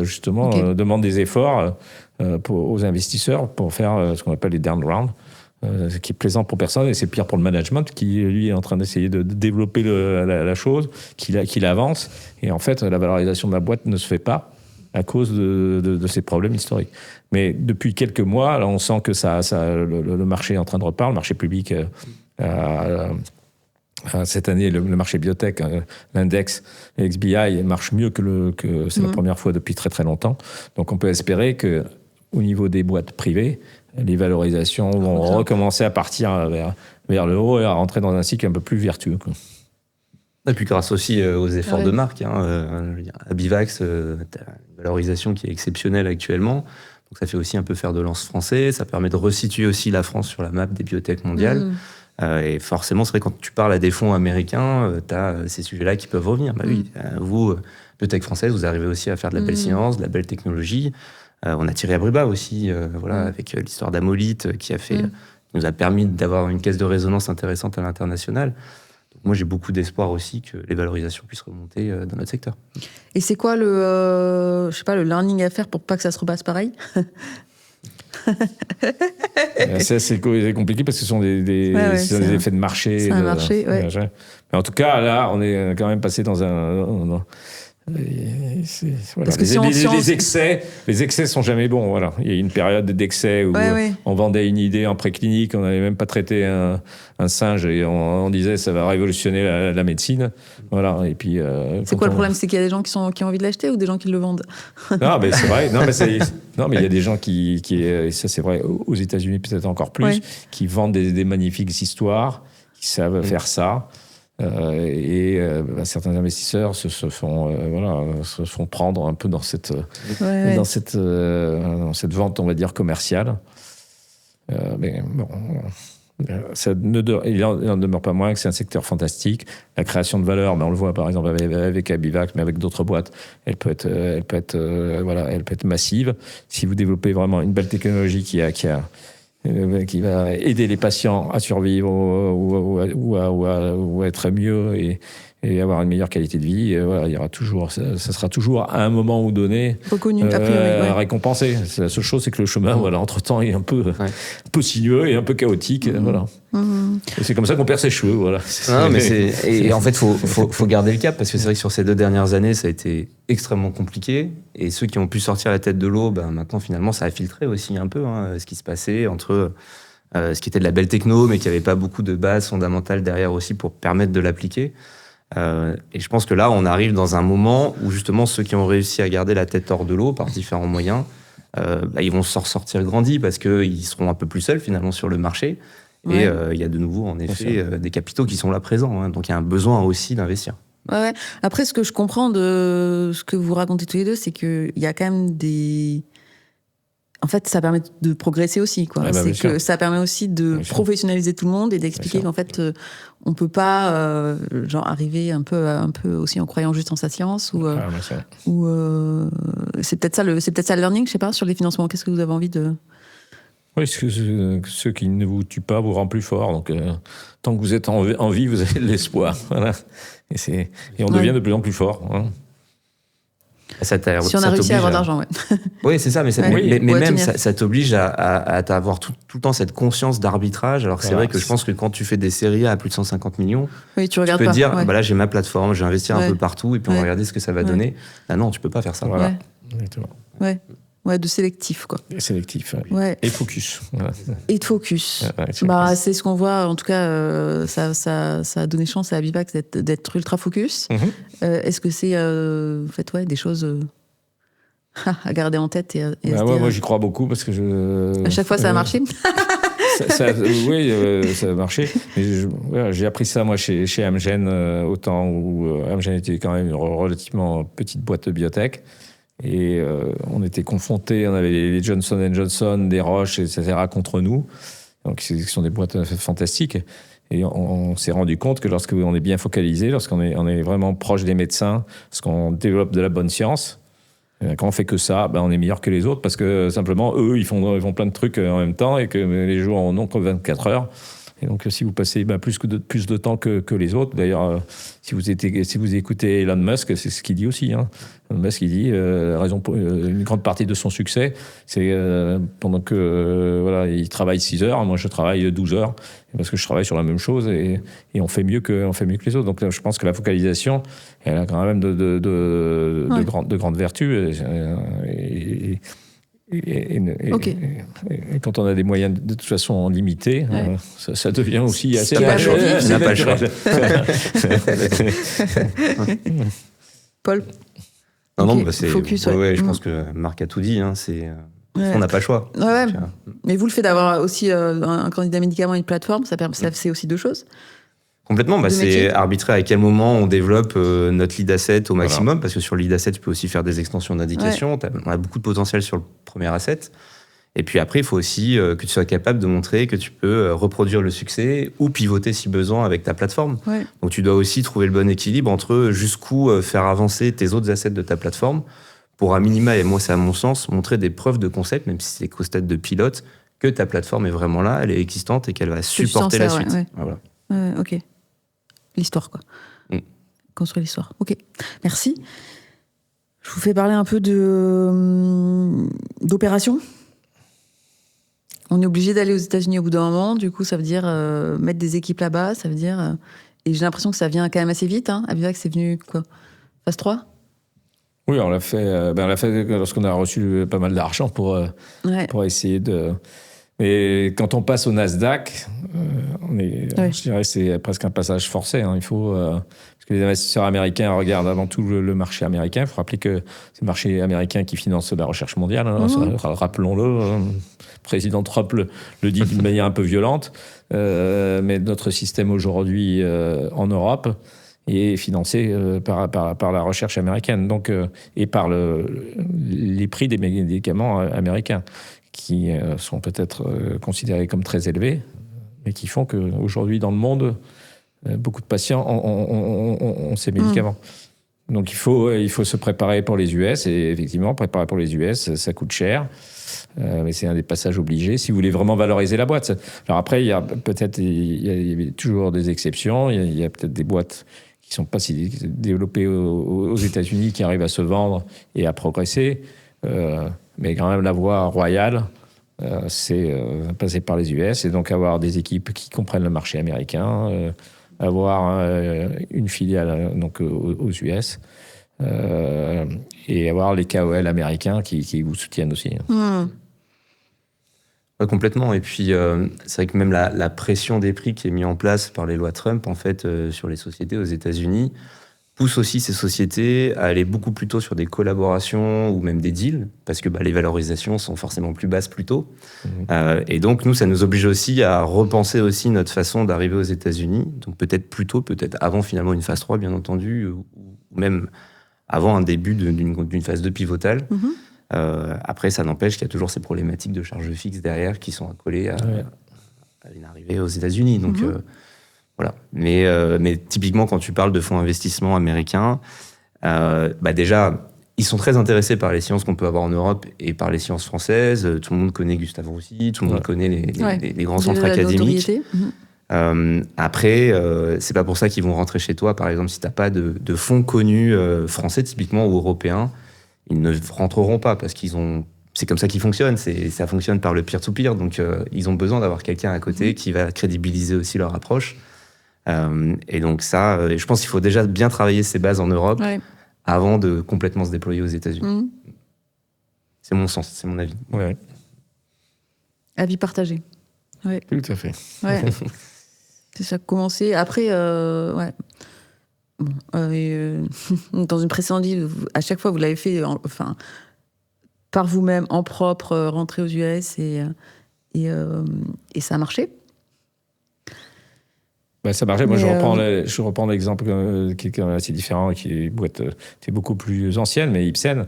justement demande des efforts aux investisseurs pour faire ce qu'on appelle les down rounds, ce qui est plaisant pour personne, et c'est pire pour le management qui lui est en train d'essayer de développer la chose, qu'il avance, et en fait la valorisation de la boîte ne se fait pas à cause de ces problèmes historiques. Mais depuis quelques mois, là, on sent que le marché est en train de repartir, le marché public cette année, le marché biotech, l'index XBI marche mieux que c'est la première fois depuis très très longtemps. Donc on peut espérer que au niveau des boîtes privées, les valorisations vont recommencer à partir vers le haut et à rentrer dans un cycle un peu plus vertueux, quoi. Et puis grâce aussi aux efforts de marque. Abivax, t'as une valorisation qui est exceptionnelle actuellement. Donc ça fait aussi un peu faire de lance français. Ça permet de resituer aussi la France sur la map des biotech mondiales. Et forcément, c'est vrai, quand tu parles à des fonds américains, tu as ces sujets-là qui peuvent revenir. Oui, vous, biotech française, vous arrivez aussi à faire de la belle science, de la belle technologie. On a Thierry Abriba aussi, avec l'histoire d'Amolyt, qui nous a permis d'avoir une caisse de résonance intéressante à l'international. Donc moi, j'ai beaucoup d'espoir aussi que les valorisations puissent remonter dans notre secteur. Et c'est quoi le learning à faire pour pas que ça se repasse pareil ? C'est compliqué parce que ce sont des effets de marché. C'est un marché, Mais en tout cas, là, on est quand même passé dans Voilà. Parce que si les excès sont jamais bons. Voilà. Il y a eu une période d'excès où on vendait une idée en préclinique, on n'avait même pas traité un singe et on disait ça va révolutionner la médecine. Voilà. Et puis, c'est quoi le problème? C'est qu'il y a des gens qui ont envie de l'acheter ou des gens qui le vendent? Non, mais c'est vrai. Non, mais il y a des gens qui et ça c'est vrai aux États-Unis peut-être encore plus, qui vendent des magnifiques histoires, qui savent faire ça. Certains investisseurs se font prendre un peu dans cette vente, on va dire, commerciale. Mais bon, il en demeure pas moins que c'est un secteur fantastique. La création de valeur, on le voit par exemple avec Abivax, mais avec d'autres boîtes, elle peut être massive. Si vous développez vraiment une belle technologie qui va aider les patients à survivre ou à être mieux et avoir une meilleure qualité de vie. Il y aura toujours, ça sera toujours à un moment ou donné reconnu, a priori, récompensé. La seule chose, c'est que le chemin, entre-temps, est un peu sinueux et un peu chaotique. Voilà. Et c'est comme ça qu'on perd ses cheveux. Voilà. Non, mais et en fait, faut garder le cap parce que c'est vrai que sur ces 2 dernières années, ça a été extrêmement compliqué. Et ceux qui ont pu sortir la tête de l'eau, maintenant, finalement, ça a filtré aussi un peu ce qui se passait entre ce qui était de la belle techno, mais qui n'avait pas beaucoup de bases fondamentales derrière aussi pour permettre de l'appliquer. Et je pense que là, on arrive dans un moment où justement ceux qui ont réussi à garder la tête hors de l'eau par différents moyens, ils vont s'en ressortir grandis parce qu'ils seront un peu plus seuls finalement sur le marché. Et il y a de nouveau, en effet, des capitaux qui sont là présents. Donc il y a un besoin aussi d'investir. Ouais. Après, ce que je comprends de ce que vous racontez tous les deux, c'est qu'il y a quand même des... En fait, ça permet de progresser aussi, quoi. C'est que ça permet aussi de professionnaliser tout le monde et d'expliquer qu'en fait, on peut pas, arriver un peu aussi en croyant juste en sa science ou c'est peut-être ça le learning, je sais pas, sur les financements. Qu'est-ce que vous avez envie de... Oui, ce qui ne vous tue pas vous rend plus fort. Donc, tant que vous êtes en vie, vous avez de l'espoir. Voilà. Et on devient de plus en plus fort. Hein. Si on a réussi à avoir d'argent, Oui, c'est ça, mais même ça t'oblige à avoir tout le temps cette conscience d'arbitrage. Alors c'est vrai que je pense que quand tu fais des séries A à plus de 150 millions, tu peux dire, là j'ai ma plateforme, je vais investir un peu partout et puis on va regarder ce que ça va donner. Ah non, tu peux pas faire ça. Voilà. Ouais, de sélectif, quoi. Sélectif, et focus. Voilà. Et de focus. C'est ce qu'on voit, en tout cas, ça a donné chance à Abivax d'être ultra focus. Est-ce que c'est, en fait, des choses à garder en tête moi, j'y crois beaucoup parce que à chaque fois, ça a marché. ça a marché. Mais j'ai appris ça, moi, chez Amgen, au temps où Amgen était quand même une relativement petite boîte de biotech. Et on était confrontés, on avait les Johnson & Johnson, des Roche, etc. contre nous. Donc, ce sont des boîtes fantastiques. Et on s'est rendu compte que lorsqu'on est bien focalisé, lorsqu'on est vraiment proche des médecins, lorsqu'on développe de la bonne science, quand on fait que ça, on est meilleur que les autres parce que simplement, eux, ils font plein de trucs en même temps et que les jours en ont que 24 heures. Et donc, si vous passez plus de temps que les autres, d'ailleurs, si vous écoutez Elon Musk, c'est ce qu'il dit aussi. Hein. Elon Musk, il dit la raison pour une grande partie de son succès, c'est pendant que il travaille 6 heures, moi je travaille 12 heures, parce que je travaille sur la même chose et on fait mieux que les autres. Donc, je pense que la focalisation, elle a quand même de grandes vertus. Et quand on a des moyens de toute façon limités, ça devient aussi assez... Tu n'as pas le choix. Paul? C'est focus. Je pense que Marc a tout dit. On n'a pas le choix. Mais vous, le fait d'avoir aussi un candidat médicament et une plateforme, ça c'est aussi 2 choses. Complètement, c'est arbitrer à quel moment on développe notre lead asset au maximum, parce que sur le lead asset, tu peux aussi faire des extensions d'indication. On a beaucoup de potentiel sur le premier asset. Et puis après, il faut aussi que tu sois capable de montrer que tu peux reproduire le succès ou pivoter si besoin avec ta plateforme. Donc tu dois aussi trouver le bon équilibre entre jusqu'où faire avancer tes autres assets de ta plateforme pour à minima, et moi c'est à mon sens, montrer des preuves de concept, même si c'est qu'au stade de pilote, que ta plateforme est vraiment là, elle est existante et qu'elle va supporter la suite. Voilà. Ok. L'histoire, quoi. Construire l'histoire. Ok, merci. Je vous fais parler un peu d'opération. On est obligé d'aller aux États-Unis au bout d'un moment. Du coup, ça veut dire mettre des équipes là-bas. Ça veut dire... Et j'ai l'impression que ça vient quand même assez vite. Abivax, c'est venu, quoi, phase 3 ? Oui, on l'a fait lorsqu'on a reçu pas mal d'argent pour essayer de... Mais quand on passe au Nasdaq, je dirais que c'est presque un passage forcé. Hein. Il faut, parce que les investisseurs américains regardent avant tout le marché américain. Il faut rappeler que c'est le marché américain qui finance la recherche mondiale. Hein. Rappelons-le. Le président Trump le dit d'une manière un peu violente. Mais notre système aujourd'hui en Europe est financé par la recherche américaine, donc, et par les prix des médicaments américains, qui sont peut-être considérés comme très élevés, mais qui font qu'aujourd'hui, dans le monde, beaucoup de patients ont ces médicaments. Donc il faut se préparer pour les US, et effectivement, préparer pour les US, ça coûte cher. Mais c'est un des passages obligés si vous voulez vraiment valoriser la boîte. Alors après, il y a toujours des exceptions. Il y a peut-être des boîtes qui ne sont pas si développées aux États-Unis, qui arrivent à se vendre et à progresser. Mais quand même, la voie royale, c'est passer par les US, et donc avoir des équipes qui comprennent le marché américain, avoir une filiale donc, aux US, et avoir les KOL américains qui vous soutiennent aussi. Ouais, complètement. Et puis, c'est vrai que même la pression des prix qui est mise en place par les lois Trump, en fait, sur les sociétés aux États-Unis, pousse aussi ces sociétés à aller beaucoup plus tôt sur des collaborations ou même des deals, parce que les valorisations sont forcément plus basses plus tôt. Et donc, nous, ça nous oblige aussi à repenser aussi notre façon d'arriver aux États-Unis. Donc, peut-être plus tôt, peut-être avant finalement une phase 3, bien entendu, ou même avant un début d'une phase 2 pivotale. Après, ça n'empêche qu'il y a toujours ces problématiques de charges fixes derrière qui sont accolées à une arrivée aux États-Unis. Donc, voilà. Mais typiquement, quand tu parles de fonds d'investissement américains, déjà, ils sont très intéressés par les sciences qu'on peut avoir en Europe et par les sciences françaises. Tout le monde connaît Gustave Roussy, tout le monde connaît les grands centres académiques. Après, c'est pas pour ça qu'ils vont rentrer chez toi, par exemple, si t'as pas de fonds connus français typiquement ou européens, ils ne rentreront pas parce c'est comme ça qu'ils fonctionnent. Ça fonctionne par le peer-to-peer, donc ils ont besoin d'avoir quelqu'un à côté qui va crédibiliser aussi leur approche. Et donc ça, je pense qu'il faut déjà bien travailler ses bases en Europe avant de complètement se déployer aux États-Unis. C'est mon sens, c'est mon avis. Ouais. Avis partagé. Ouais. Tout à fait. Ouais. C'est ça, commencer. Après, dans une précédente vie, à chaque fois, vous l'avez fait par vous-même, en propre, rentrer aux US, et ça a marché. Ça marchait. Moi, je reprends l'exemple qui est quand même assez différent, qui est une boîte qui est beaucoup plus ancienne, mais Ipsen.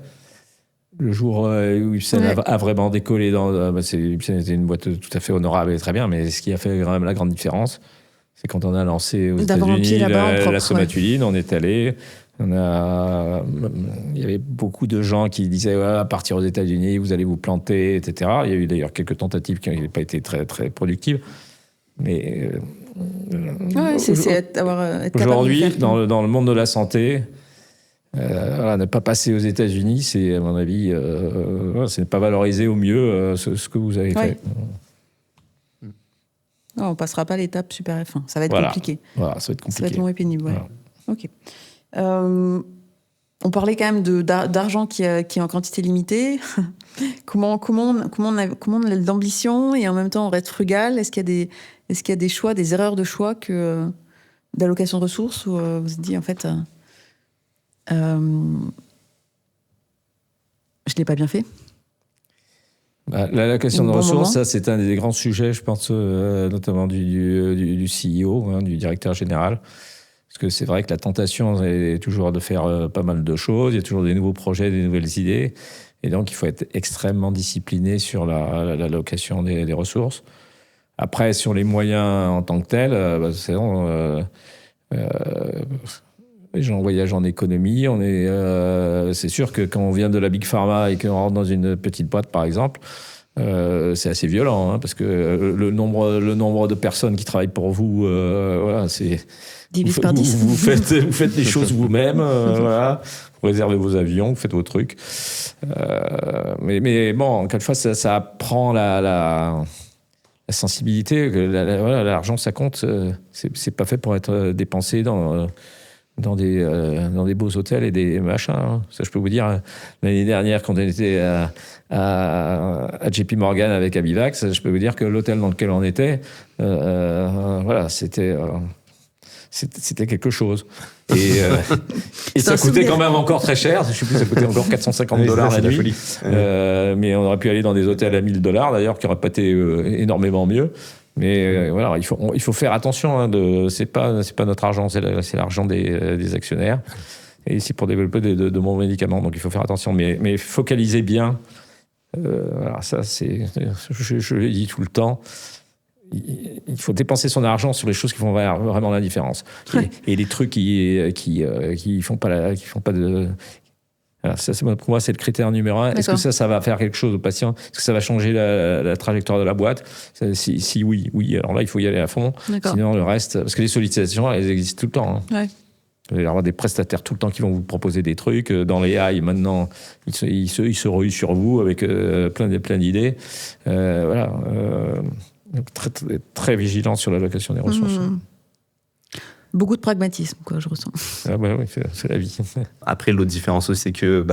Le jour où Ipsen a vraiment décollé, Ipsen était une boîte tout à fait honorable et très bien, mais ce qui a fait quand même la grande différence, c'est quand on a lancé aux États-Unis la somatuline, on est allé, il y avait beaucoup de gens qui disaient à partir aux États-Unis, vous allez vous planter, etc. Il y a eu d'ailleurs quelques tentatives qui n'ont pas été très, très productives. Mais c'est être aujourd'hui, dans le monde de la santé, ne pas passer aux États-Unis, c'est, à mon avis, c'est ne pas valoriser au mieux ce que vous avez fait. Non, on ne passera pas l'étape super F1. Ça va être compliqué. Voilà, ça va être compliqué. Ça va être long et pénible. Ouais. Ok. On parlait quand même d'argent qui est en quantité limitée. comment on a l'ambition et en même temps on reste frugal? Est-ce qu'il y a des choix, des erreurs de choix d'allocation de ressources où vous vous dites en fait je l'ai pas bien fait? L'allocation de ressources, ça c'est un des grands sujets, je pense, notamment du CEO, du directeur général. Parce que c'est vrai que la tentation est toujours de faire pas mal de choses, il y a toujours des nouveaux projets, des nouvelles idées. Et donc, il faut être extrêmement discipliné sur l'allocation des ressources. Après, sur les moyens en tant que tels, c'est bon, les gens voyagent en économie. C'est sûr que quand on vient de la Big Pharma et qu'on rentre dans une petite boîte, par exemple, c'est assez violent, parce que le nombre de personnes qui travaillent pour vous, c'est... Divise par 10. Vous faites les choses vous-même, vous réservez vos avions, vous faites vos trucs. Mais bon, quelquefois, ça apprend la sensibilité. L'argent, ça compte. C'est pas fait pour être dépensé dans dans des beaux hôtels et des machins. Hein. Ça, je peux vous dire, l'année dernière, quand on était à JP Morgan avec Abivax, je peux vous dire que l'hôtel dans lequel on était, voilà, c'était quelque chose. Et ça coûtait quand même encore très cher. Je sais plus, ça coûtait encore $450 la nuit. Mais on aurait pu aller dans des hôtels à $1,000, d'ailleurs, qui n'auraient pas été énormément mieux. Mais voilà, il faut faire attention. Hein, c'est pas notre argent, c'est l'argent des actionnaires. Et c'est pour développer de bons médicaments. Donc il faut faire attention. Mais focaliser bien. Voilà, ça, je le dis tout le temps. Il faut dépenser son argent sur les choses qui font vraiment la différence. Ouais. Et les trucs qui font pas de... Alors ça, pour moi, c'est le critère numéro 1. D'accord. Est-ce que ça va faire quelque chose au patient? Est-ce que ça va changer la trajectoire de la boîte? Si oui, alors là, il faut y aller à fond. D'accord. Sinon, le reste... Parce que les sollicitations, elles existent tout le temps. Hein. Ouais. Vous allez avoir des prestataires tout le temps qui vont vous proposer des trucs. Dans les AI, maintenant, ils se ruent sur vous avec plein d'idées. Voilà. Donc très, très, très vigilant sur l'allocation des ressources. Beaucoup de pragmatisme, quoi, je ressens. Ah bah oui, c'est la vie. Après, l'autre différence aussi, c'est que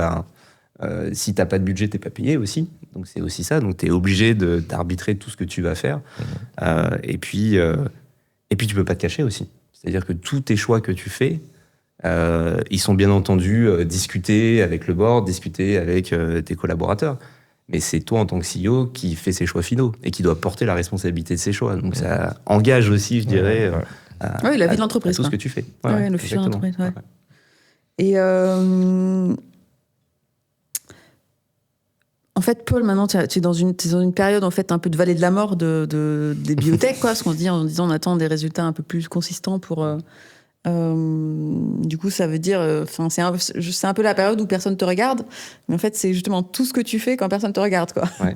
si tu n'as pas de budget, tu n'es pas payé aussi. Donc c'est aussi ça. Donc tu es obligé d'arbitrer tout ce que tu vas faire. Et puis tu peux pas te cacher aussi. C'est-à-dire que tous tes choix que tu fais, ils sont bien entendu discutés avec le board, discutés avec tes collaborateurs. Mais c'est toi, en tant que CEO, qui fait ses choix finaux et qui doit porter la responsabilité de ses choix. Donc ça engage aussi, je dirais, la vie de l'entreprise. Tout ce que tu fais. Ouais, le futur de l'entreprise. Ouais. Et en fait, Paul, maintenant, tu es dans une période en fait un peu de vallée de la mort des biotech, quoi, ce qu'on se dit en disant on attend des résultats un peu plus consistants pour. Du coup, ça veut dire, c'est un peu la période où personne te regarde, mais en fait, c'est justement tout ce que tu fais quand personne te regarde, quoi. Ouais.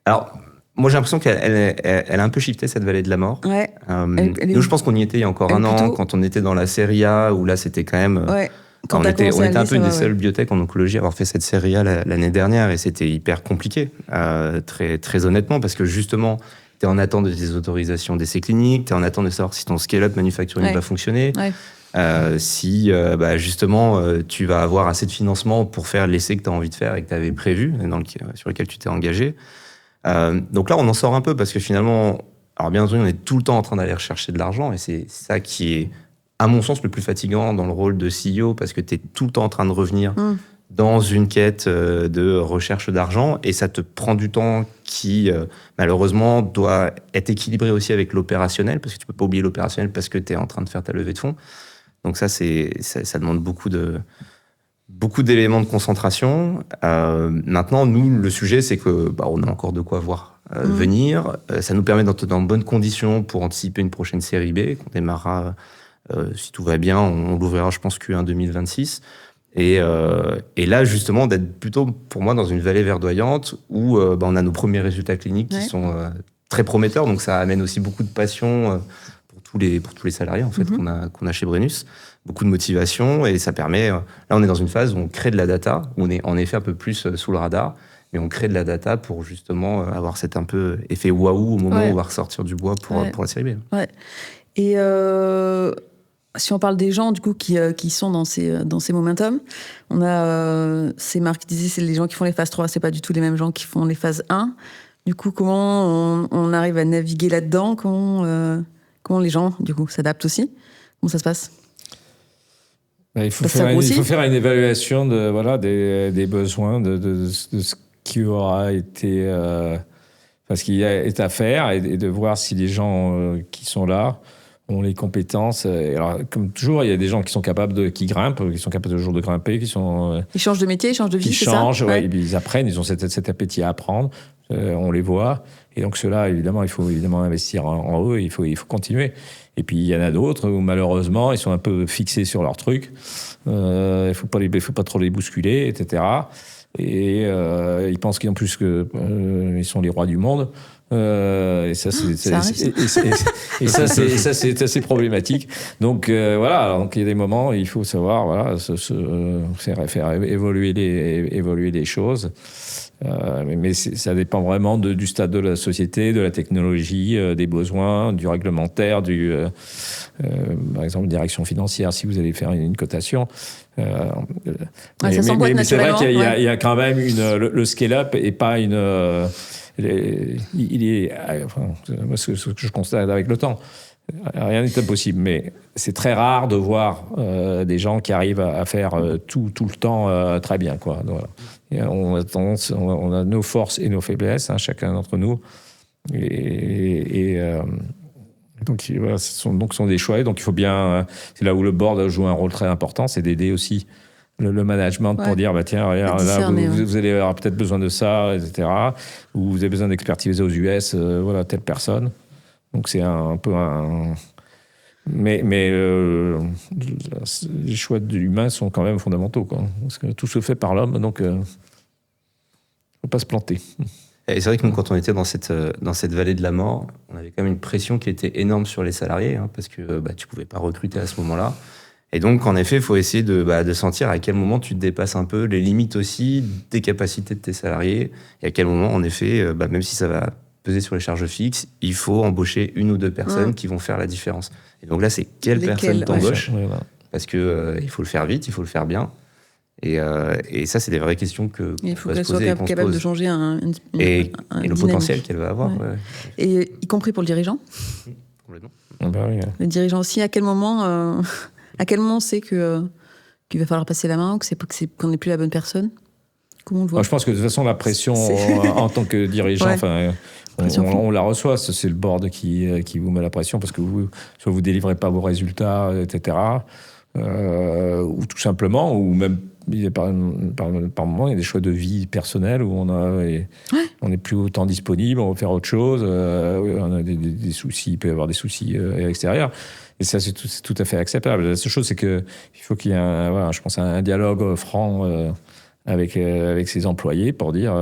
Alors, moi, j'ai l'impression qu'elle a un peu shifté cette vallée de la mort. Ouais. Nous, je pense qu'on y était il y a encore un an, quand on était dans la série A, où là, c'était quand même. Ouais. On était un peu une des seules biotech en oncologie à avoir fait cette série A l'année dernière, et c'était hyper compliqué, très, très honnêtement, parce que justement. Tu es en attente de tes autorisations d'essais cliniques, tu es en attente de savoir si ton scale-up manufacturing va fonctionner, si justement tu vas avoir assez de financement pour faire l'essai que tu as envie de faire et que tu avais prévu, sur lequel tu t'es engagé. Donc là, on en sort un peu parce que finalement, alors bien entendu, on est tout le temps en train d'aller rechercher de l'argent et c'est ça qui est, à mon sens, le plus fatigant dans le rôle de CEO parce que tu es tout le temps en train de revenir dans une quête de recherche d'argent et ça te prend du temps qui, malheureusement, doit être équilibré aussi avec l'opérationnel parce que tu peux pas oublier l'opérationnel parce que tu es en train de faire ta levée de fonds. Donc ça demande beaucoup d'éléments de concentration. Maintenant, nous, le sujet, c'est que on a encore de quoi voir venir. Ça nous permet d'être dans de bonnes conditions pour anticiper une prochaine série B qu'on démarrera, si tout va bien, on l'ouvrira, je pense, Q1 2026. Et là, justement, d'être plutôt, pour moi, dans une vallée verdoyante où on a nos premiers résultats cliniques qui sont très prometteurs. Donc, ça amène aussi beaucoup de passion pour tous les salariés, en fait, qu'on a chez Brennus. Beaucoup de motivation. Et ça permet... là, on est dans une phase où on crée de la data, où on est en effet un peu plus sous le radar, mais on crée de la data pour justement avoir cet un peu effet waouh au moment où on va ressortir du bois pour la série B. Ouais. Et... si on parle des gens du coup qui sont dans ces momentum, on a c'est Marc qui disait c'est les gens qui font les phases 3, c'est pas du tout les mêmes gens qui font les phases 1. Du coup, comment on arrive à naviguer là-dedans, comment les gens du coup s'adaptent aussi? Comment ça se passe? Il faut faire une évaluation des besoins de ce qui aura été ce qui est à faire et de voir si les gens qui sont là ont les compétences. Alors, comme toujours, il y a des gens qui sont capables qui grimpent, qui sont capables toujours de grimper, ils changent de métier, ils changent de vie, c'est ça? Ils apprennent, ils ont cet appétit à apprendre, on les voit. Et donc, ceux-là, évidemment, il faut investir en eux, il faut continuer. Et puis, il y en a d'autres où, malheureusement, ils sont un peu fixés sur leur truc. Il faut pas trop les bousculer, etc. Et ils pensent qu'en plus ils sont les rois du monde. Et ça, c'est assez problématique. Donc voilà, donc il y a des moments, il faut savoir faire évoluer les choses. Mais ça dépend vraiment du stade de la société, de la technologie, des besoins, du réglementaire, par exemple, direction financière, si vous allez faire une cotation. Ça s'emboîte mais c'est vrai naturellement. qu'il y a quand même le scale-up et pas une... moi, ce que je constate avec le temps, rien n'est impossible, mais c'est très rare de voir des gens qui arrivent à faire tout le temps très bien, quoi. Donc, voilà. Et on a nos forces et nos faiblesses, hein, chacun d'entre nous. Donc voilà, ce sont des choix. Donc il faut bien, c'est là où le board joue un rôle très important, c'est d'aider aussi le management pour dire tiens, regarde, là, vous allez avoir peut-être besoin de ça, etc. Ou vous avez besoin d'expertise aux US, voilà, telle personne. Donc c'est un peu un... Mais les choix de l'humain sont quand même fondamentaux, quoi. Parce que tout se fait par l'homme, donc il ne faut pas se planter. Et c'est vrai que nous, quand on était dans cette vallée de la mort, on avait quand même une pression qui était énorme sur les salariés, hein, parce que tu ne pouvais pas recruter à ce moment-là. Et donc, en effet, il faut essayer de sentir à quel moment tu te dépasses un peu les limites aussi des capacités de tes salariés, et à quel moment, en effet, même si ça va peser sur les charges fixes, il faut embaucher une ou deux personnes qui vont faire la différence. Et donc là, c'est quelle personne t'embauche, parce que il faut le faire vite, il faut le faire bien. Et ça, c'est des vraies questions que il faut qu'elle soit capable de changer et le potentiel qu'elle va avoir. Ouais. Et y compris pour le dirigeant. Complètement. Le dirigeant aussi, à quel moment on sait qu'il va falloir passer la main ou qu'on n'est plus la bonne personne? Comment on le voit? Je pense que de toute façon, la pression en tant que dirigeant, on la reçoit. C'est le board qui vous met la pression parce que soit vous délivrez pas vos résultats, etc. Ou tout simplement, ou même par moment, il y a des choix de vie personnelle où on n'est plus autant disponible, on va faire autre chose, on a des soucis, il peut y avoir des soucis extérieurs. Et ça, c'est tout à fait acceptable. La seule chose, c'est qu'il faut qu'il y ait je pense, un dialogue franc avec ses employés pour dire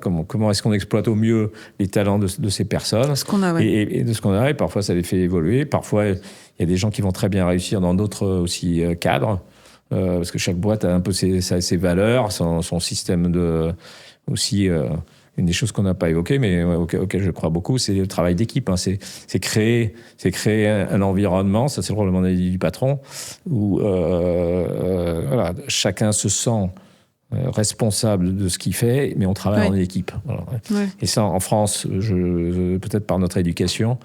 comment est-ce qu'on exploite au mieux les talents de ces personnes. Ce qu'on a, et de ce qu'on a. Et parfois, ça les fait évoluer. Parfois, il y a des gens qui vont très bien réussir dans d'autres aussi cadres. Parce que chaque boîte a un peu ses valeurs, son système aussi. Une des choses qu'on n'a pas évoquées, mais auquel je crois beaucoup, c'est le travail d'équipe. Hein. C'est créer un environnement, ça c'est le rôle du patron, où chacun se sent responsable de ce qu'il fait, mais on travaille en équipe. Voilà. Ouais. Et ça, en France, peut-être par notre éducation,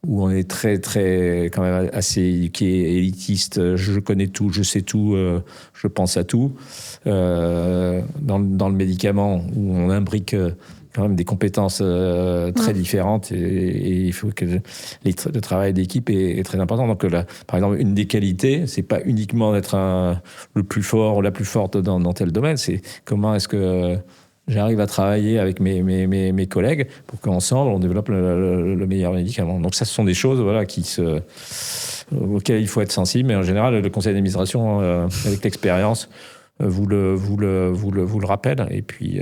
où on est très, très, quand même assez éduqué, élitiste, je connais tout, je sais tout, je pense à tout. Dans le médicament, où on imbrique quand même des compétences très différentes, et il faut que le travail d'équipe est très important. Donc là, par exemple, une des qualités, c'est pas uniquement d'être le plus fort ou la plus forte dans tel domaine, c'est comment est-ce que j'arrive à travailler avec mes collègues pour qu'ensemble on développe le meilleur médicament. Donc ça, ce sont des choses auxquelles il faut être sensible, mais en général, le conseil d'administration, avec l'expérience, vous le rappelle, et puis...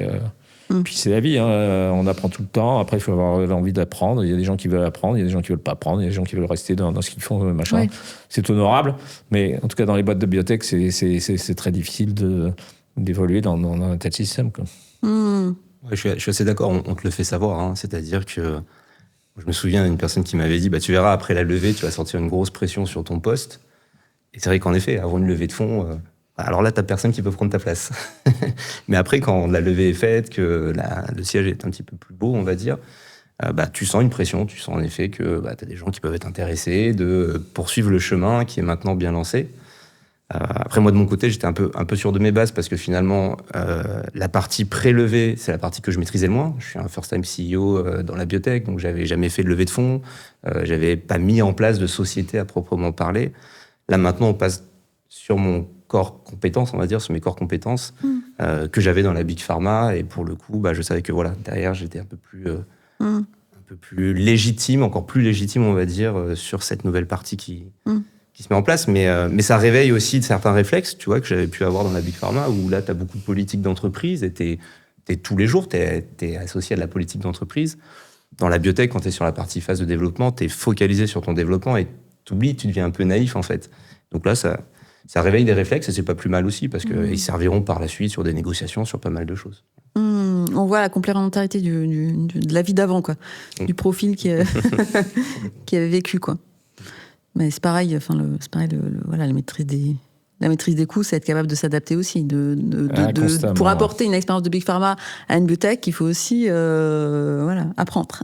Puis c'est la vie, hein. On apprend tout le temps. Après, il faut avoir l'envie d'apprendre. Il y a des gens qui veulent apprendre, il y a des gens qui veulent pas apprendre, il y a des gens qui veulent rester dans ce qu'ils font, machin. Ouais. C'est honorable, mais en tout cas dans les boîtes de biotech, c'est très difficile d'évoluer dans un tel système, quoi. Ouais, je suis assez d'accord. On te le fait savoir, hein. C'est-à-dire que je me souviens d'une personne qui m'avait dit tu verras, après la levée, tu vas sentir une grosse pression sur ton poste. Et c'est vrai qu'en effet, avant une levée de fonds, alors là, tu n'as personne qui peut prendre ta place. Mais après, quand la levée est faite, que le siège est un petit peu plus beau, on va dire, tu sens une pression. Tu sens en effet que tu as des gens qui peuvent être intéressés de poursuivre le chemin qui est maintenant bien lancé. Après, moi, de mon côté, j'étais un peu sûr de mes bases parce que finalement, la partie pré-levée, c'est la partie que je maîtrisais le moins. Je suis un first-time CEO dans la biotech, donc j'avais jamais fait de levée de fonds. J'avais pas mis en place de société à proprement parler. Là, maintenant, on passe sur mon corps compétences, on va dire, sur mes corps compétences que j'avais dans la Big Pharma. Et pour le coup, je savais que derrière, j'étais un peu plus légitime, encore plus légitime, on va dire, sur cette nouvelle partie qui se met en place. Mais ça réveille aussi de certains réflexes, tu vois, que j'avais pu avoir dans la Big Pharma, où là, tu as beaucoup de politique d'entreprise et t'es tous les jours, t'es associé à de la politique d'entreprise. dans la biotech, quand tu es sur la partie phase de développement, tu es focalisé sur ton développement et t'oublies, tu deviens un peu naïf en fait. Donc là, ça réveille des réflexes et c'est pas plus mal aussi parce qu'ils serviront par la suite sur des négociations, sur pas mal de choses. On voit la complémentarité de la vie d'avant, quoi. Du profil qui avait vécu, quoi. Mais c'est pareil, voilà, la maîtrise des coûts, c'est être capable de s'adapter aussi. Pour apporter une expérience de Big Pharma à une biotech, il faut aussi apprendre.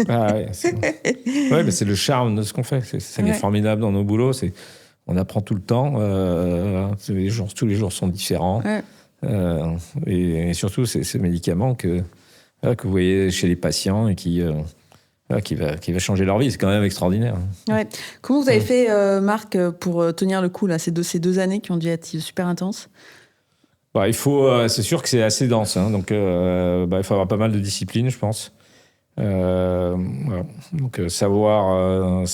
Mais c'est le charme de ce qu'on fait. C'est ça qui est formidable dans nos boulots. On apprend tout le temps. Tous les jours sont différents. Ouais. Et surtout, c'est ce médicament que vous voyez chez les patients et qui va changer leur vie. C'est quand même extraordinaire. Ouais. Comment vous avez fait, Marc, pour tenir le coup là, ces deux années qui ont dû être super intenses? C'est sûr que c'est assez dense. Donc, il faut avoir pas mal de discipline, je pense. Voilà. Donc, savoir, il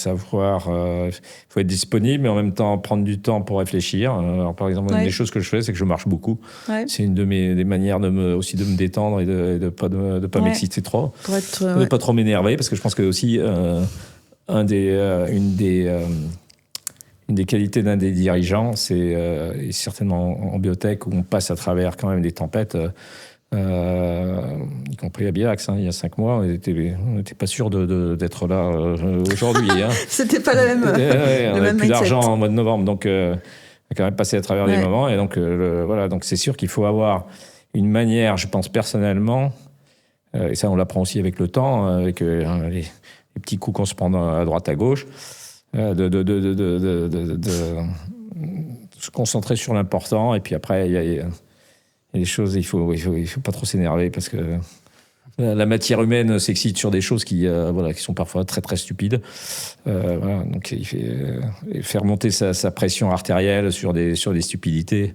faut être disponible, mais en même temps prendre du temps pour réfléchir. Alors, par exemple, une des choses que je fais, c'est que je marche beaucoup. Ouais. C'est une des manières de me détendre et de pas m'exciter trop. Pour être, pas trop m'énerver, parce que je pense que aussi une des qualités d'un des dirigeants, c'est et certainement en biotech où on passe à travers quand même des tempêtes. Y compris à Biax, il y a 5 mois, on n'était pas sûr d'être là aujourd'hui. C'était pas la même. On n'avait plus d'argent en mois de novembre, donc on a quand même passé à travers des moments. Et donc, donc c'est sûr qu'il faut avoir une manière, je pense personnellement, et ça on l'apprend aussi avec le temps, avec les petits coups qu'on se prend à droite à gauche, de se concentrer sur l'important, et puis après il y a les choses, il faut pas trop s'énerver parce que la matière humaine s'excite sur des choses qui sont parfois très très stupides. Donc il fait faire monter sa pression artérielle sur des stupidités,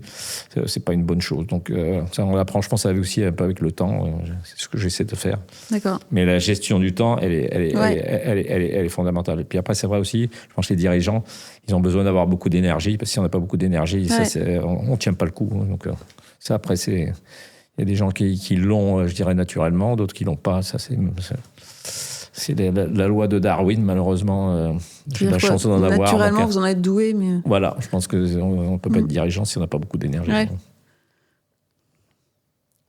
c'est pas une bonne chose. Donc ça on l'apprend, je pense, aussi un peu avec le temps. C'est ce que j'essaie de faire. D'accord. Mais la gestion du temps, elle est fondamentale. Et puis après, c'est vrai aussi, je pense que les dirigeants, ils ont besoin d'avoir beaucoup d'énergie, parce que si on n'a pas beaucoup d'énergie, on tient pas le coup. Donc ça, après, il y a des gens qui l'ont, je dirais, naturellement, d'autres qui l'ont pas. Ça, c'est la loi de Darwin, malheureusement. J'ai la chance d'en avoir. Naturellement, vous en êtes doué, mais... Voilà, je pense qu'on ne peut pas être dirigeant si on n'a pas beaucoup d'énergie.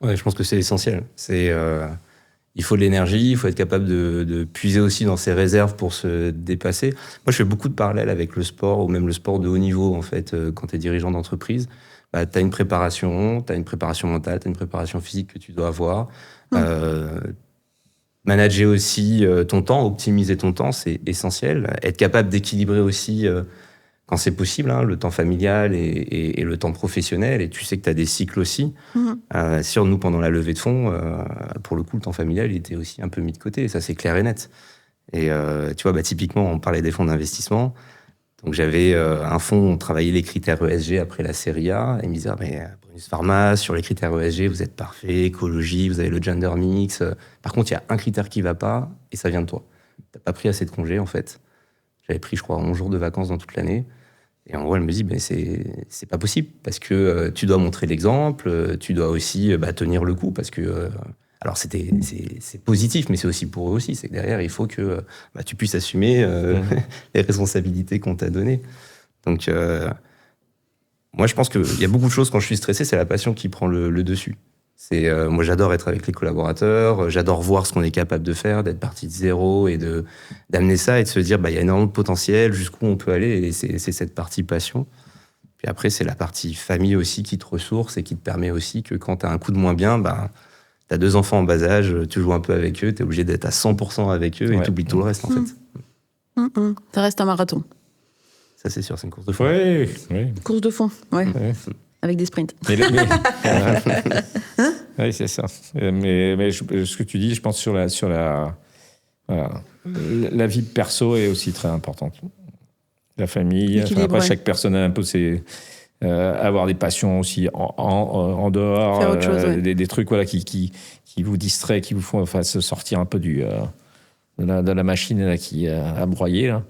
Ouais, je pense que c'est essentiel. Il faut de l'énergie, il faut être capable de puiser aussi dans ses réserves pour se dépasser. Moi, je fais beaucoup de parallèles avec le sport, ou même le sport de haut niveau, en fait, quand tu es dirigeant d'entreprise. Tu as une préparation mentale, tu as une préparation physique que tu dois avoir. Manager aussi ton temps, optimiser ton temps, c'est essentiel. Être capable d'équilibrer aussi, quand c'est possible, le temps familial et le temps professionnel. Et tu sais que tu as des cycles aussi. Sur nous, pendant la levée de fonds, pour le coup, le temps familial, il était aussi un peu mis de côté. Et ça, c'est clair et net. Et tu vois, typiquement, on parlait des fonds d'investissement. Donc j'avais un fonds, on travaillait les critères ESG après la série A, et ils me disaient mais Brennus Pharma, sur les critères ESG, vous êtes parfait, écologie, vous avez le gender mix. Par contre, il y a un critère qui va pas, et ça vient de toi. T'as pas pris assez de congés, en fait. J'avais pris, je crois, 11 jours de vacances dans toute l'année. Et en gros, elle me dit, c'est pas possible, parce que tu dois montrer l'exemple, tu dois aussi tenir le coup, parce que... alors c'est positif, mais c'est aussi pour eux aussi. C'est que derrière, il faut que tu puisses assumer les responsabilités qu'on t'a données. Donc, moi, je pense qu'il y a beaucoup de choses, quand je suis stressé, c'est la passion qui prend le dessus. Moi, j'adore être avec les collaborateurs, j'adore voir ce qu'on est capable de faire, d'être parti de zéro et d'amener ça et de se dire, il y a énormément de potentiel, jusqu'où on peut aller, et c'est cette partie passion. Puis après, c'est la partie famille aussi qui te ressource et qui te permet aussi que quand tu as un coup de moins bien, t'as 2 enfants en bas âge, tu joues un peu avec eux, t'es obligé d'être à 100% avec eux et t'oublies tout le reste, en fait. Ça reste un marathon. Ça, c'est sûr, c'est une course de fond. Oui. Course de fond, avec des sprints. Oui, c'est ça. Mais ce que tu dis, je pense sur la vie perso est aussi très importante. La famille, après chaque personne a un peu ses... avoir des passions aussi en dehors, des trucs qui vous distraient, qui vous font se sortir un peu de la machine là, qui a broyé, là.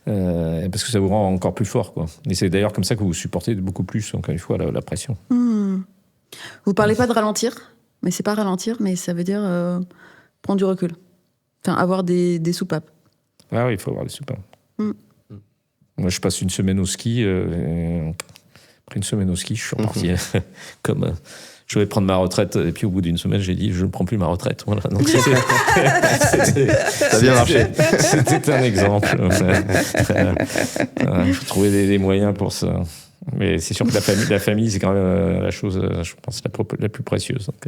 Parce que ça vous rend encore plus fort, quoi. Et c'est d'ailleurs comme ça que vous supportez beaucoup plus, encore une fois, la pression. Vous parlez pas de ralentir, mais c'est pas ralentir, mais ça veut dire prendre du recul. Enfin, avoir des soupapes. Ah oui, il faut avoir des soupapes. Mm. Moi, je passe une semaine au ski. Après une semaine au ski, je suis reparti. Comme je vais prendre ma retraite. Et puis, au bout d'une semaine, j'ai dit, je ne prends plus ma retraite. Voilà. Donc, Ça a bien marché. C'était un exemple. Il faut trouver des moyens pour ça. Mais c'est sûr que la famille, c'est quand même la chose, je pense, la plus précieuse. Donc,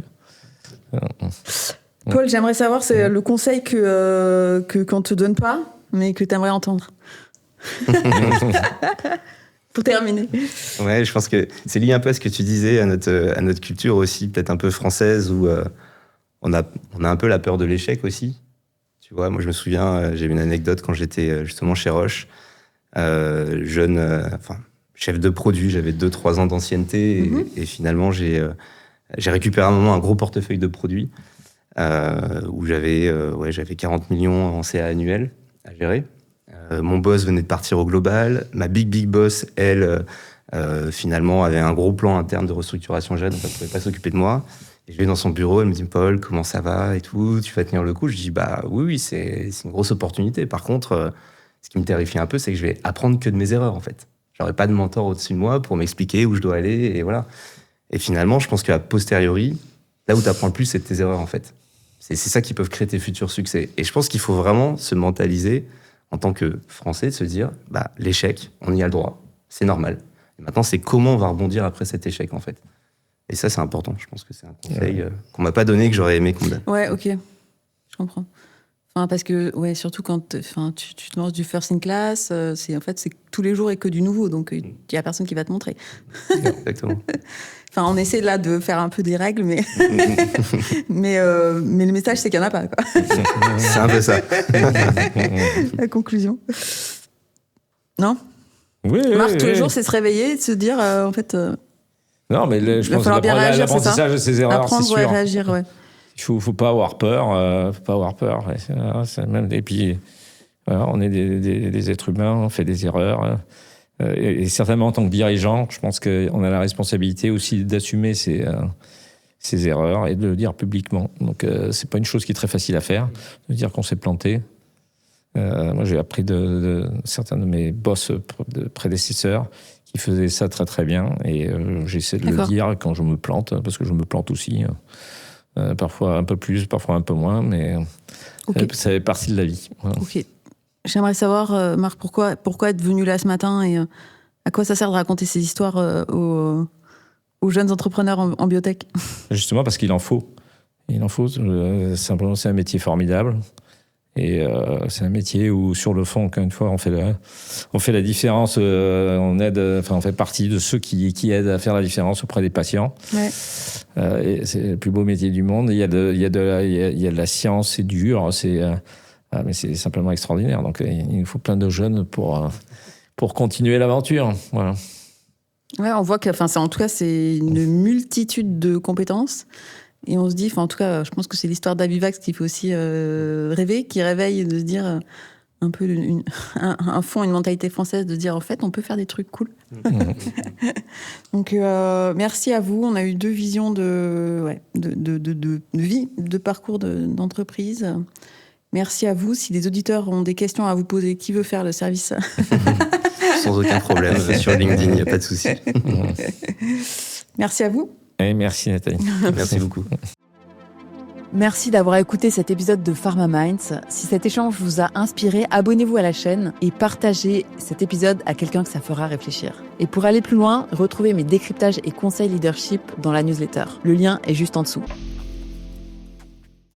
Paul, j'aimerais savoir, c'est le conseil qu'on ne te donne pas, mais que tu aimerais entendre. Pour terminer. Ouais, je pense que c'est lié un peu à ce que tu disais, à notre culture aussi, peut-être un peu française, où on a un peu la peur de l'échec aussi. Tu vois, moi je me souviens, j'ai une anecdote quand j'étais justement chez Roche, jeune, chef de produit, j'avais 2-3 ans d'ancienneté, et finalement j'ai récupéré à un moment un gros portefeuille de produits, où j'avais 40 millions en CA annuel à gérer. Mon boss venait de partir au global. Ma big boss, elle, finalement, avait un gros plan interne de restructuration à gérer, donc elle ne pouvait pas s'occuper de moi. Et je vais dans son bureau, elle me dit, Paul, comment ça va et tout, tu vas tenir le coup? Je dis, bah oui, c'est une grosse opportunité. Par contre, ce qui me terrifie un peu, c'est que je vais apprendre que de mes erreurs, en fait. J'aurai pas de mentor au-dessus de moi pour m'expliquer où je dois aller, et voilà. Et finalement, je pense qu'à posteriori, là où tu apprends le plus, c'est de tes erreurs, en fait. C'est ça qui peut créer tes futurs succès. Et je pense qu'il faut vraiment se mentaliser en tant que Français, de se dire, bah, l'échec, on y a le droit, c'est normal. Et maintenant, c'est comment on va rebondir après cet échec, en fait. Et ça, c'est important. Je pense que c'est un conseil qu'on m'a pas donné, que j'aurais aimé qu'on me donne. Ouais, ok. Je comprends. Enfin, parce que, ouais, surtout quand tu te lances du first in class, c'est tous les jours et que du nouveau, donc il y a personne qui va te montrer. Exactement. Enfin, on essaie là de faire un peu des règles, mais le message, c'est qu'il n'y en a pas, quoi. C'est un peu ça. La conclusion. Non? Oui, Marc, tous les jours, c'est se réveiller et de se dire, en fait... non, mais je pense que l'apprentissage de ses erreurs, c'est sûr. Apprendre, réagir, ouais. Il faut pas avoir peur. Faut pas avoir peur. Et puis, voilà, on est des êtres humains, on fait des erreurs. Et certainement, en tant que dirigeant, je pense qu'on a la responsabilité aussi d'assumer ses erreurs et de le dire publiquement. Donc, c'est pas une chose qui est très facile à faire, de dire qu'on s'est planté. Moi, j'ai appris de certains de mes boss de prédécesseurs qui faisaient ça très très bien. Et j'essaie de le dire quand je me plante, parce que je me plante aussi. Parfois un peu plus, parfois un peu moins, mais ça fait partie de la vie. Voilà. Ok. J'aimerais savoir, Marc, pourquoi être venu là ce matin et à quoi ça sert de raconter ces histoires aux jeunes entrepreneurs en biotech? Justement parce qu'il en faut. Il en faut. Simplement, c'est un métier formidable. Et c'est un métier où, sur le fond, encore une fois, on fait la différence. On fait partie de ceux qui aident à faire la différence auprès des patients. Ouais. Et c'est le plus beau métier du monde. Il y a de la science, c'est dur, mais c'est simplement extraordinaire. Donc, il nous faut plein de jeunes pour continuer l'aventure. Voilà. Ouais, on voit que, en tout cas, c'est une multitude de compétences. Et on se dit, en tout cas, je pense que c'est l'histoire d'Abivax qui fait aussi rêver, qui réveille de se dire un peu un fond, une mentalité française de dire, en fait, on peut faire des trucs cool. Donc, merci à vous. On a eu 2 visions de vie, de parcours d'entreprise. Merci à vous. Si les auditeurs ont des questions à vous poser, qui veut faire le service? Sans aucun problème. Sur LinkedIn, il n'y a pas de souci. Merci à vous. Et merci Nathalie. Merci beaucoup. Merci d'avoir écouté cet épisode de Pharma Minds. Si cet échange vous a inspiré, abonnez-vous à la chaîne et partagez cet épisode à quelqu'un que ça fera réfléchir. Et pour aller plus loin, retrouvez mes décryptages et conseils leadership dans la newsletter. Le lien est juste en dessous.